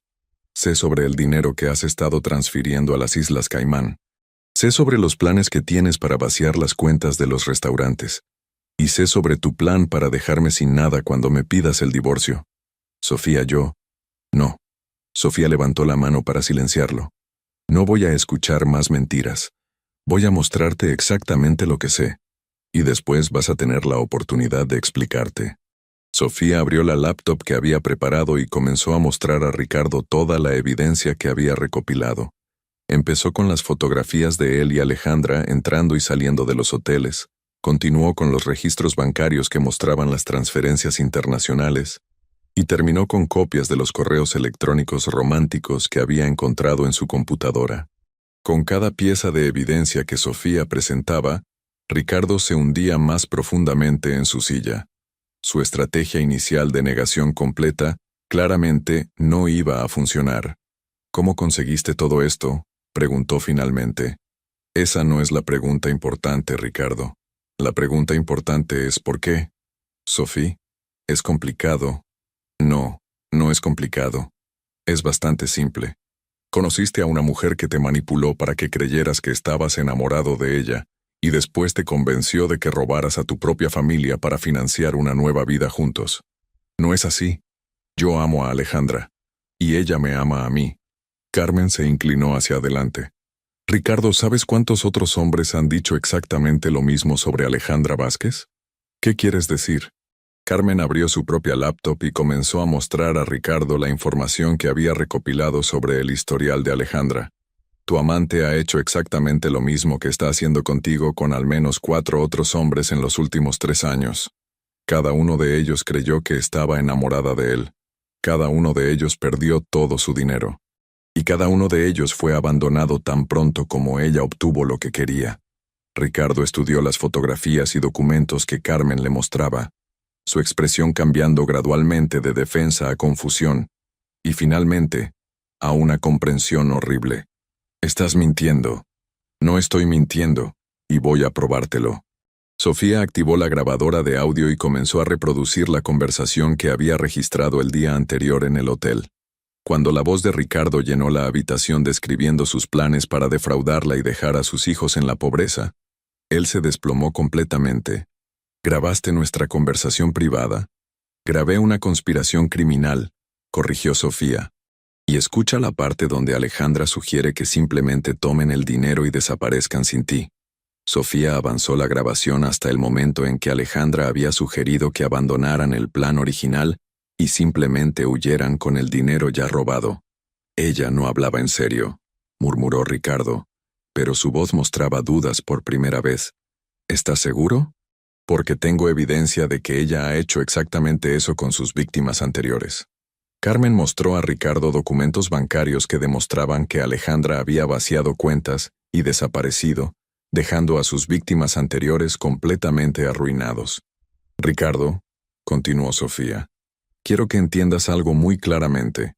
Sé sobre el dinero que has estado transfiriendo a las Islas Caimán. Sé sobre los planes que tienes para vaciar las cuentas de los restaurantes. Y sé sobre tu plan para dejarme sin nada cuando me pidas el divorcio. Sofía, No. Sofía levantó la mano para silenciarlo. No voy a escuchar más mentiras. Voy a mostrarte exactamente lo que sé. Y después vas a tener la oportunidad de explicarte. Sofía abrió la laptop que había preparado y comenzó a mostrar a Ricardo toda la evidencia que había recopilado. Empezó con las fotografías de él y Alejandra entrando y saliendo de los hoteles. Continuó con los registros bancarios que mostraban las transferencias internacionales. Y terminó con copias de los correos electrónicos románticos que había encontrado en su computadora. Con cada pieza de evidencia que Sofía presentaba, Ricardo se hundía más profundamente en su silla. Su estrategia inicial de negación completa claramente no iba a funcionar. ¿Cómo conseguiste todo esto?, preguntó finalmente. Esa no es la pregunta importante, Ricardo. La pregunta importante es ¿por qué? Sophie, ¿es complicado? No, no es complicado. Es bastante simple. Conociste a una mujer que te manipuló para que creyeras que estabas enamorado de ella, y después te convenció de que robaras a tu propia familia para financiar una nueva vida juntos. No es así. Yo amo a Alejandra, y ella me ama a mí. Carmen se inclinó hacia adelante. Ricardo, ¿sabes cuántos otros hombres han dicho exactamente lo mismo sobre Alejandra Vázquez? ¿Qué quieres decir? Carmen abrió su propia laptop y comenzó a mostrar a Ricardo la información que había recopilado sobre el historial de Alejandra. Tu amante ha hecho exactamente lo mismo que está haciendo contigo con al menos 4 otros hombres en los últimos 3 años. Cada uno de ellos creyó que estaba enamorada de él. Cada uno de ellos perdió todo su dinero. Y cada uno de ellos fue abandonado tan pronto como ella obtuvo lo que quería. Ricardo estudió las fotografías y documentos que Carmen le mostraba, su expresión cambiando gradualmente de defensa a confusión, y finalmente, a una comprensión horrible. Estás mintiendo. No estoy mintiendo, y voy a probártelo. Sofía activó la grabadora de audio y comenzó a reproducir la conversación que había registrado el día anterior en el hotel. Cuando la voz de Ricardo llenó la habitación describiendo sus planes para defraudarla y dejar a sus hijos en la pobreza, él se desplomó completamente. ¿Grabaste nuestra conversación privada? Grabé una conspiración criminal, corrigió Sofía. Y escucha la parte donde Alejandra sugiere que simplemente tomen el dinero y desaparezcan sin ti. Sofía avanzó la grabación hasta el momento en que Alejandra había sugerido que abandonaran el plan original y simplemente huyeran con el dinero ya robado. Ella no hablaba en serio, murmuró Ricardo, pero su voz mostraba dudas por primera vez. ¿Estás seguro? Porque tengo evidencia de que ella ha hecho exactamente eso con sus víctimas anteriores. Carmen mostró a Ricardo documentos bancarios que demostraban que Alejandra había vaciado cuentas y desaparecido, dejando a sus víctimas anteriores completamente arruinados. Ricardo, continuó Sofía, quiero que entiendas algo muy claramente.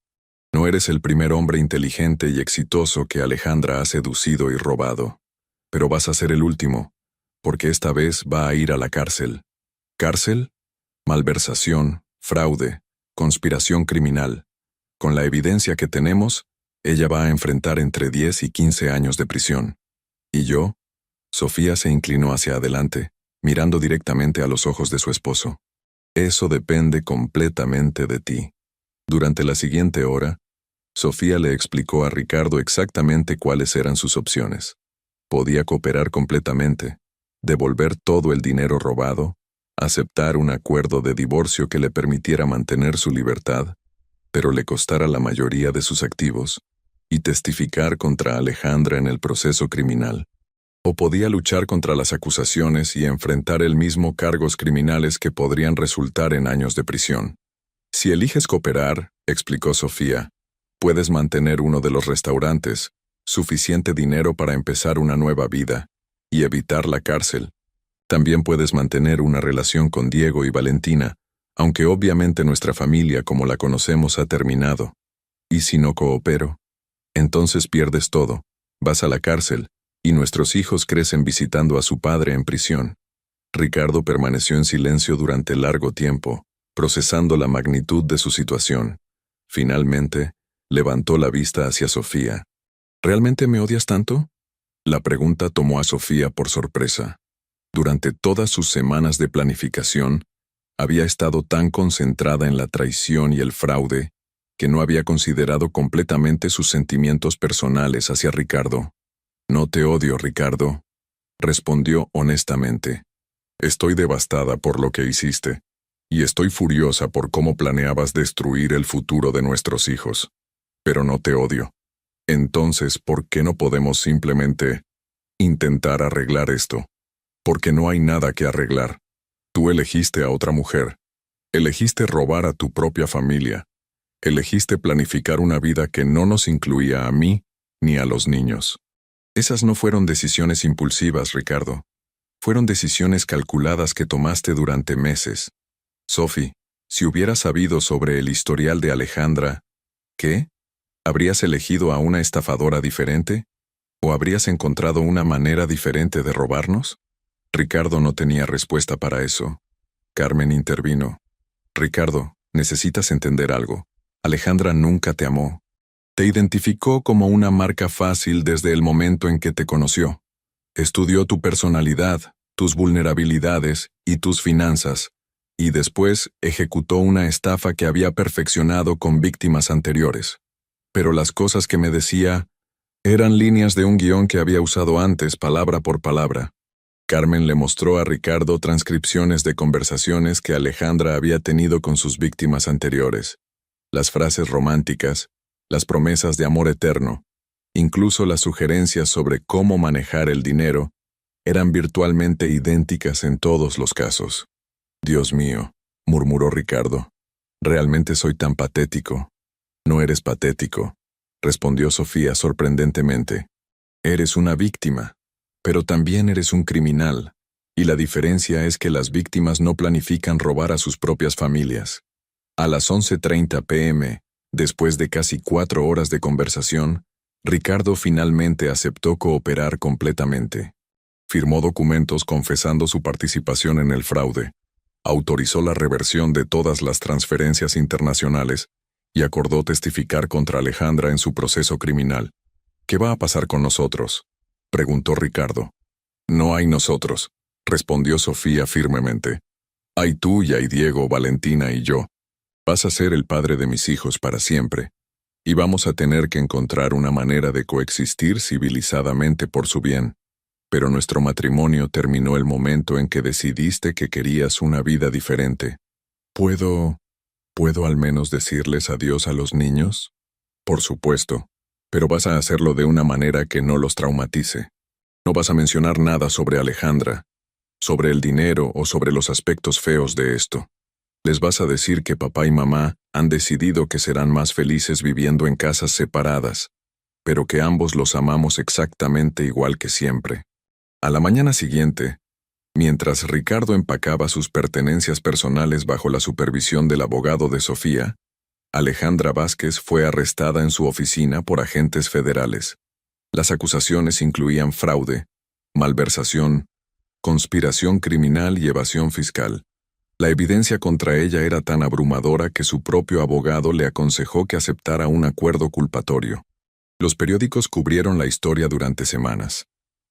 No eres el primer hombre inteligente y exitoso que Alejandra ha seducido y robado. Pero vas a ser el último, porque esta vez va a ir a la cárcel. ¿Cárcel? Malversación, fraude, conspiración criminal. Con la evidencia que tenemos, ella va a enfrentar entre 10 y 15 años de prisión. ¿Y yo? Sofía se inclinó hacia adelante, mirando directamente a los ojos de su esposo. Eso depende completamente de ti. Durante la siguiente hora, Sofía le explicó a Ricardo exactamente cuáles eran sus opciones. Podía cooperar completamente, devolver todo el dinero robado, aceptar un acuerdo de divorcio que le permitiera mantener su libertad, pero le costara la mayoría de sus activos, y testificar contra Alejandra en el proceso criminal. O podía luchar contra las acusaciones y enfrentar él mismo cargos criminales que podrían resultar en años de prisión. Si eliges cooperar, explicó Sofía, puedes mantener uno de los restaurantes, suficiente dinero para empezar una nueva vida, y evitar la cárcel. También puedes mantener una relación con Diego y Valentina, aunque obviamente nuestra familia como la conocemos ha terminado. ¿Y si no coopero? Entonces pierdes todo, vas a la cárcel, y nuestros hijos crecen visitando a su padre en prisión. Ricardo permaneció en silencio durante largo tiempo, procesando la magnitud de su situación. Finalmente, levantó la vista hacia Sofía. ¿Realmente me odias tanto? La pregunta tomó a Sofía por sorpresa. Durante todas sus semanas de planificación, había estado tan concentrada en la traición y el fraude que no había considerado completamente sus sentimientos personales hacia Ricardo. No te odio, Ricardo, respondió honestamente. Estoy devastada por lo que hiciste, y estoy furiosa por cómo planeabas destruir el futuro de nuestros hijos. Pero no te odio. Entonces, ¿por qué no podemos simplemente intentar arreglar esto? Porque no hay nada que arreglar. Tú elegiste a otra mujer. Elegiste robar a tu propia familia. Elegiste planificar una vida que no nos incluía a mí ni a los niños. Esas no fueron decisiones impulsivas, Ricardo. Fueron decisiones calculadas que tomaste durante meses. Sophie, si hubieras sabido sobre el historial de Alejandra... ¿Qué? ¿Habrías elegido a una estafadora diferente? ¿O habrías encontrado una manera diferente de robarnos? Ricardo no tenía respuesta para eso. Carmen intervino. Ricardo, necesitas entender algo. Alejandra nunca te amó. Te identificó como una marca fácil desde el momento en que te conoció. Estudió tu personalidad, tus vulnerabilidades y tus finanzas, y después ejecutó una estafa que había perfeccionado con víctimas anteriores. Pero las cosas que me decía eran líneas de un guión que había usado antes, palabra por palabra. Carmen le mostró a Ricardo transcripciones de conversaciones que Alejandra había tenido con sus víctimas anteriores. Las frases románticas, las promesas de amor eterno, incluso las sugerencias sobre cómo manejar el dinero, eran virtualmente idénticas en todos los casos. Dios mío, murmuró Ricardo. Realmente soy tan patético. No eres patético, respondió Sofía sorprendentemente. Eres una víctima, pero también eres un criminal, y la diferencia es que las víctimas no planifican robar a sus propias familias. A las 11:30 p.m., después de casi 4 horas de conversación, Ricardo finalmente aceptó cooperar completamente. Firmó documentos confesando su participación en el fraude, autorizó la reversión de todas las transferencias internacionales y acordó testificar contra Alejandra en su proceso criminal. ¿Qué va a pasar con nosotros?, preguntó Ricardo. No hay nosotros, respondió Sofía firmemente. Hay tú y hay Diego, Valentina y yo. Vas a ser el padre de mis hijos para siempre, y vamos a tener que encontrar una manera de coexistir civilizadamente por su bien. Pero nuestro matrimonio terminó el momento en que decidiste que querías una vida diferente. ¿Puedo al menos decirles adiós a los niños? Por supuesto, pero vas a hacerlo de una manera que no los traumatice. No vas a mencionar nada sobre Alejandra, sobre el dinero o sobre los aspectos feos de esto. Les vas a decir que papá y mamá han decidido que serán más felices viviendo en casas separadas, pero que ambos los amamos exactamente igual que siempre. A la mañana siguiente, mientras Ricardo empacaba sus pertenencias personales bajo la supervisión del abogado de Sofía, Alejandra Vázquez fue arrestada en su oficina por agentes federales. Las acusaciones incluían fraude, malversación, conspiración criminal y evasión fiscal. La evidencia contra ella era tan abrumadora que su propio abogado le aconsejó que aceptara un acuerdo culpatorio. Los periódicos cubrieron la historia durante semanas.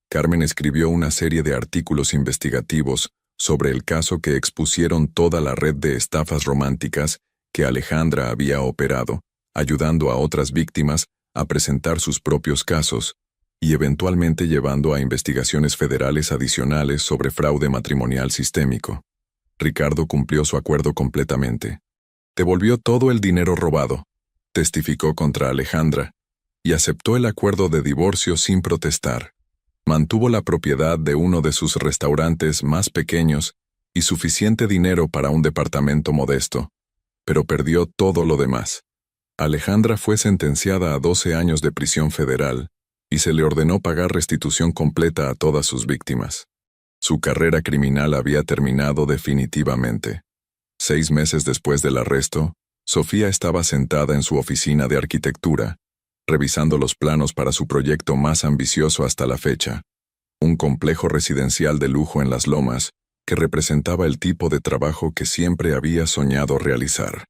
Carmen escribió una serie de artículos investigativos sobre el caso que expusieron toda la red de estafas románticas que Alejandra había operado, ayudando a otras víctimas a presentar sus propios casos y eventualmente llevando a investigaciones federales adicionales sobre fraude matrimonial sistémico. Ricardo cumplió su acuerdo completamente. Devolvió todo el dinero robado, testificó contra Alejandra y aceptó el acuerdo de divorcio sin protestar. Mantuvo la propiedad de uno de sus restaurantes más pequeños y suficiente dinero para un departamento modesto, pero perdió todo lo demás. Alejandra fue sentenciada a 12 años de prisión federal y se le ordenó pagar restitución completa a todas sus víctimas. Su carrera criminal había terminado definitivamente. 6 meses después del arresto, Sofía estaba sentada en su oficina de arquitectura, revisando los planos para su proyecto más ambicioso hasta la fecha, un complejo residencial de lujo en Las Lomas que representaba el tipo de trabajo que siempre había soñado realizar.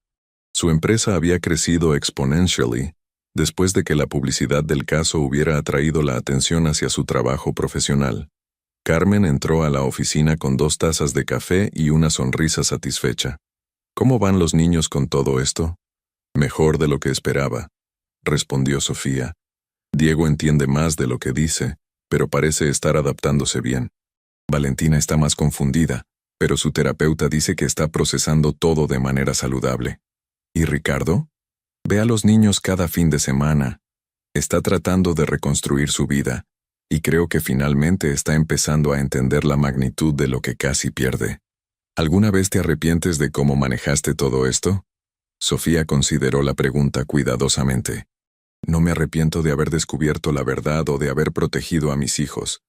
Su empresa había crecido exponentially después de que la publicidad del caso hubiera atraído la atención hacia su trabajo profesional. Carmen entró a la oficina con 2 tazas de café y una sonrisa satisfecha. ¿Cómo van los niños con todo esto? Mejor de lo que esperaba, respondió Sofía. Diego entiende más de lo que dice, pero parece estar adaptándose bien. Valentina está más confundida, pero su terapeuta dice que está procesando todo de manera saludable. ¿Y Ricardo? Ve a los niños cada fin de semana. Está tratando de reconstruir su vida, y creo que finalmente está empezando a entender la magnitud de lo que casi pierde. ¿Alguna vez te arrepientes de cómo manejaste todo esto? Sofía consideró la pregunta cuidadosamente. No me arrepiento de haber descubierto la verdad o de haber protegido a mis hijos,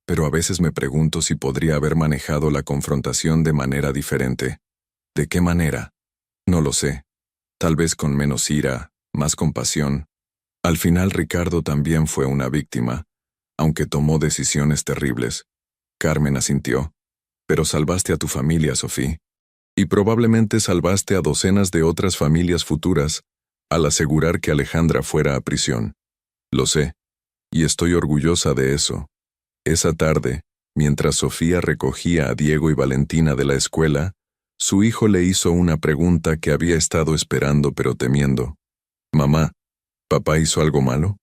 pero a veces me pregunto si podría haber manejado la confrontación de manera diferente. ¿De qué manera? No lo sé. Tal vez con menos ira, más compasión, Al final Ricardo también fue una víctima, aunque tomó decisiones terribles. Carmen asintió. Pero salvaste a tu familia, Sofía. Y probablemente salvaste a docenas de otras familias futuras al asegurar que Alejandra fuera a prisión. Lo sé, y estoy orgullosa de eso. Esa tarde, mientras Sofía recogía a Diego y Valentina de la escuela, su hijo le hizo una pregunta que había estado esperando pero temiendo. «Mamá, ¿papá hizo algo malo?»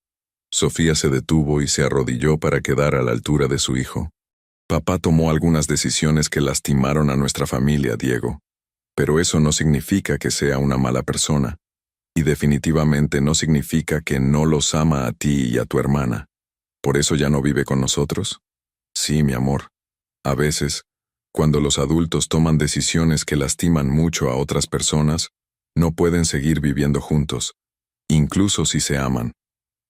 Sofía se detuvo y se arrodilló para quedar a la altura de su hijo. «Papá tomó algunas decisiones que lastimaron a nuestra familia, Diego. Pero eso no significa que sea una mala persona. Y definitivamente no significa que no los ama a ti y a tu hermana. ¿Por eso ya no vive con nosotros?» «Sí, mi amor. A veces, cuando los adultos toman decisiones que lastiman mucho a otras personas, no pueden seguir viviendo juntos, incluso si se aman.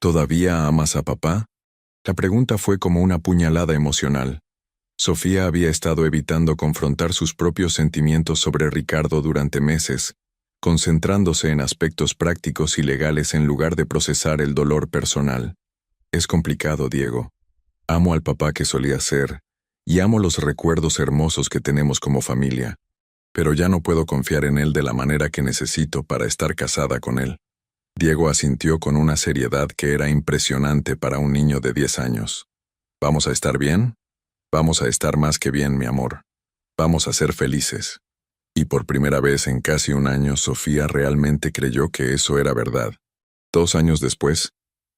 ¿Todavía amas a papá?» La pregunta fue como una puñalada emocional. Sofía había estado evitando confrontar sus propios sentimientos sobre Ricardo durante meses, concentrándose en aspectos prácticos y legales en lugar de procesar el dolor personal. «Es complicado, Diego. Amo al papá que solía ser, y amo los recuerdos hermosos que tenemos como familia. Pero ya no puedo confiar en él de la manera que necesito para estar casada con él». Diego asintió con una seriedad que era impresionante para un niño de 10 años. «¿Vamos a estar bien?» «Vamos a estar más que bien, mi amor. Vamos a ser felices». Y por primera vez en casi un año, Sofía realmente creyó que eso era verdad. 2 años después,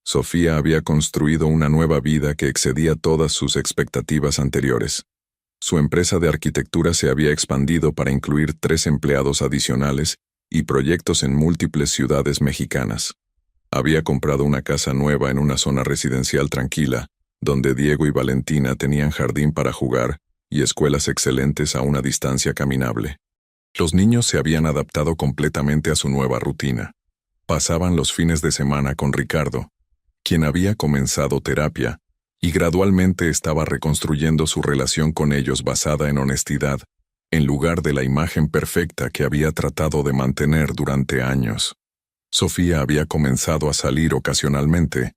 Sofía había construido una nueva vida que excedía todas sus expectativas anteriores. Su empresa de arquitectura se había expandido para incluir 3 empleados adicionales y proyectos en múltiples ciudades mexicanas. Había comprado una casa nueva en una zona residencial tranquila, donde Diego y Valentina tenían jardín para jugar y escuelas excelentes a una distancia caminable. Los niños se habían adaptado completamente a su nueva rutina. Pasaban los fines de semana con Ricardo, quien había comenzado terapia, y gradualmente estaba reconstruyendo su relación con ellos basada en honestidad, en lugar de la imagen perfecta que había tratado de mantener durante años. Sofía había comenzado a salir ocasionalmente,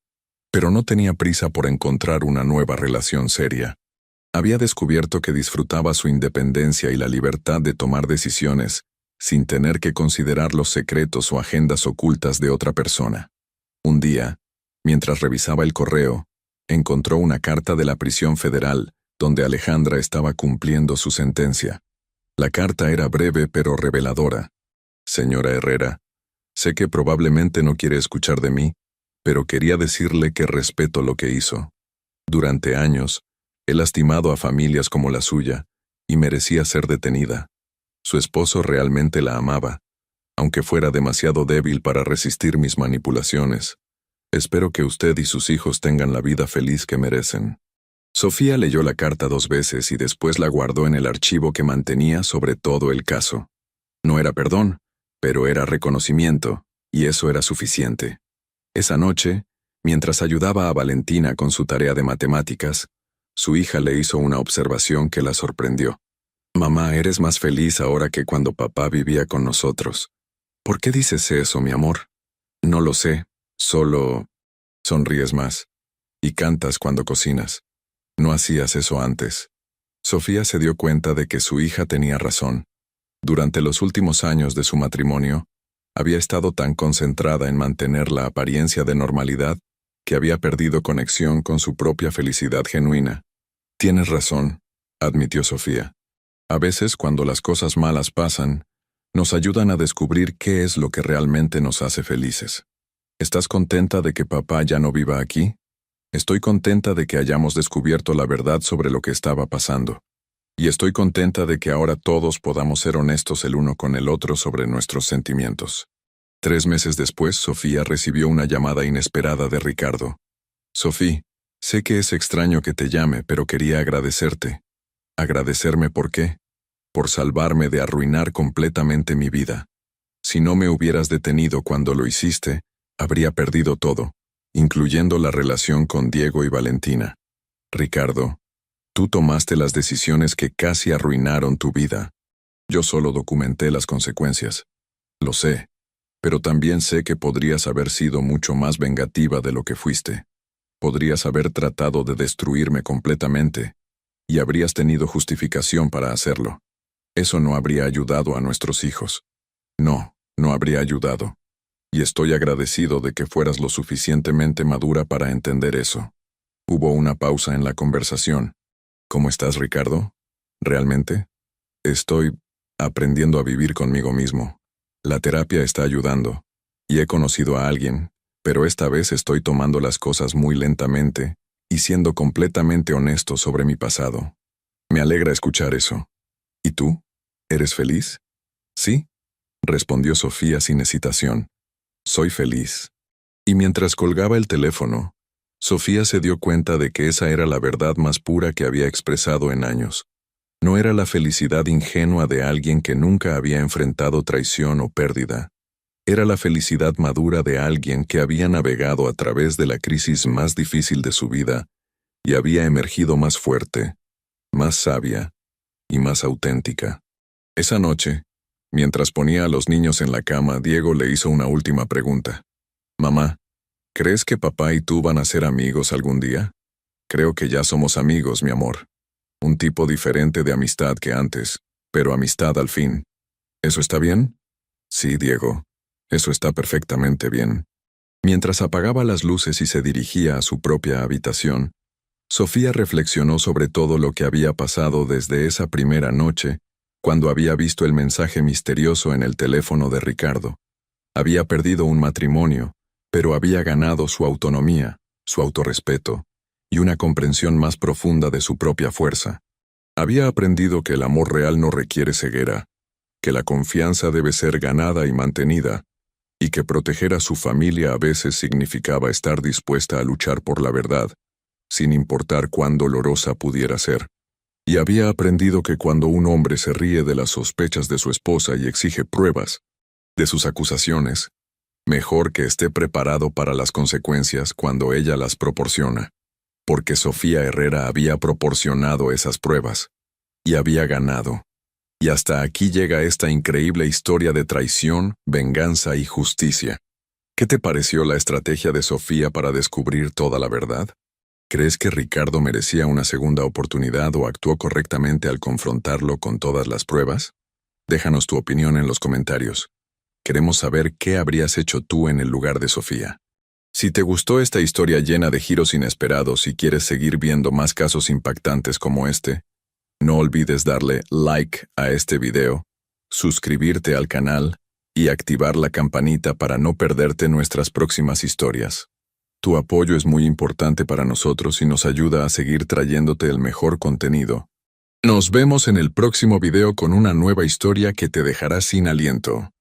pero no tenía prisa por encontrar una nueva relación seria. Había descubierto que disfrutaba su independencia y la libertad de tomar decisiones, sin tener que considerar los secretos o agendas ocultas de otra persona. Un día, mientras revisaba el correo, encontró una carta de la prisión federal, donde Alejandra estaba cumpliendo su sentencia. La carta era breve pero reveladora. «Señora Herrera, sé que probablemente no quiere escuchar de mí, pero quería decirle que respeto lo que hizo. Durante años, he lastimado a familias como la suya, y merecía ser detenida. Su esposo realmente la amaba, aunque fuera demasiado débil para resistir mis manipulaciones. Espero que usted y sus hijos tengan la vida feliz que merecen». Sofía leyó la carta 2 veces y después la guardó en el archivo que mantenía sobre todo el caso. No era perdón, pero era reconocimiento, y eso era suficiente. Esa noche, mientras ayudaba a Valentina con su tarea de matemáticas, su hija le hizo una observación que la sorprendió. «Mamá, eres más feliz ahora que cuando papá vivía con nosotros. ¿Por qué dices eso, mi amor?» «No lo sé, solo sonríes más. Y cantas cuando cocinas. No hacías eso antes». Sofía se dio cuenta de que su hija tenía razón. Durante los últimos años de su matrimonio, había estado tan concentrada en mantener la apariencia de normalidad que había perdido conexión con su propia felicidad genuina. «Tienes razón», admitió Sofía. «A veces, cuando las cosas malas pasan, nos ayudan a descubrir qué es lo que realmente nos hace felices. ¿Estás contenta de que papá ya no viva aquí?» «Estoy contenta de que hayamos descubierto la verdad sobre lo que estaba pasando. Y estoy contenta de que ahora todos podamos ser honestos el uno con el otro sobre nuestros sentimientos». 3 meses después, Sofía recibió una llamada inesperada de Ricardo. «Sofía, sé que es extraño que te llame, pero quería agradecerte». «¿Agradecerme por qué?» «Por salvarme de arruinar completamente mi vida. Si no me hubieras detenido cuando lo hiciste, habría perdido todo, incluyendo la relación con Diego y Valentina. Ricardo, tú tomaste las decisiones que casi arruinaron tu vida. Yo solo documenté las consecuencias. Lo sé, Pero también sé que podrías haber sido mucho más vengativa de lo que fuiste. Podrías haber tratado de destruirme completamente, y habrías tenido justificación para hacerlo. Eso no habría ayudado a nuestros hijos. No, no habría ayudado. Y estoy agradecido de que fueras lo suficientemente madura para entender eso. Hubo una pausa en la conversación. ¿Cómo estás, Ricardo? ¿Realmente? Estoy aprendiendo a vivir conmigo mismo. La terapia está ayudando. Y he conocido a alguien, pero esta vez estoy tomando las cosas muy lentamente y siendo completamente honesto sobre mi pasado. Me alegra escuchar eso. ¿Y tú? ¿Eres feliz? Sí, respondió Sofía sin hesitación. Soy feliz. Y mientras colgaba el teléfono, Sofía se dio cuenta de que esa era la verdad más pura que había expresado en años. No era la felicidad ingenua de alguien que nunca había enfrentado traición o pérdida. Era la felicidad madura de alguien que había navegado a través de la crisis más difícil de su vida y había emergido más fuerte, más sabia y más auténtica. Esa noche, mientras ponía a los niños en la cama, Diego le hizo una última pregunta. Mamá, ¿crees que papá y tú van a ser amigos algún día? Creo que ya somos amigos, mi amor. Un tipo diferente de amistad que antes, pero amistad al fin. ¿Eso está bien? Sí, Diego. Eso está perfectamente bien. Mientras apagaba las luces y se dirigía a su propia habitación, Sofía reflexionó sobre todo lo que había pasado desde esa primera noche, cuando había visto el mensaje misterioso en el teléfono de Ricardo. Había perdido un matrimonio, pero había ganado su autonomía, su autorrespeto, y una comprensión más profunda de su propia fuerza. Había aprendido que el amor real no requiere ceguera, que la confianza debe ser ganada y mantenida, y que proteger a su familia a veces significaba estar dispuesta a luchar por la verdad, sin importar cuán dolorosa pudiera ser. Y había aprendido que cuando un hombre se ríe de las sospechas de su esposa y exige pruebas de sus acusaciones, mejor que esté preparado para las consecuencias cuando ella las proporciona. Porque Sofía Herrera había proporcionado esas pruebas, y había ganado. Y hasta aquí llega esta increíble historia de traición, venganza y justicia. ¿Qué te pareció la estrategia de Sofía para descubrir toda la verdad? ¿Crees que Ricardo merecía una segunda oportunidad o actuó correctamente al confrontarlo con todas las pruebas? Déjanos tu opinión en los comentarios. Queremos saber qué habrías hecho tú en el lugar de Sofía. Si te gustó esta historia llena de giros inesperados y quieres seguir viendo más casos impactantes como este, no olvides darle like a este video, suscribirte al canal y activar la campanita para no perderte nuestras próximas historias. Tu apoyo es muy importante para nosotros y nos ayuda a seguir trayéndote el mejor contenido. Nos vemos en el próximo video con una nueva historia que te dejará sin aliento.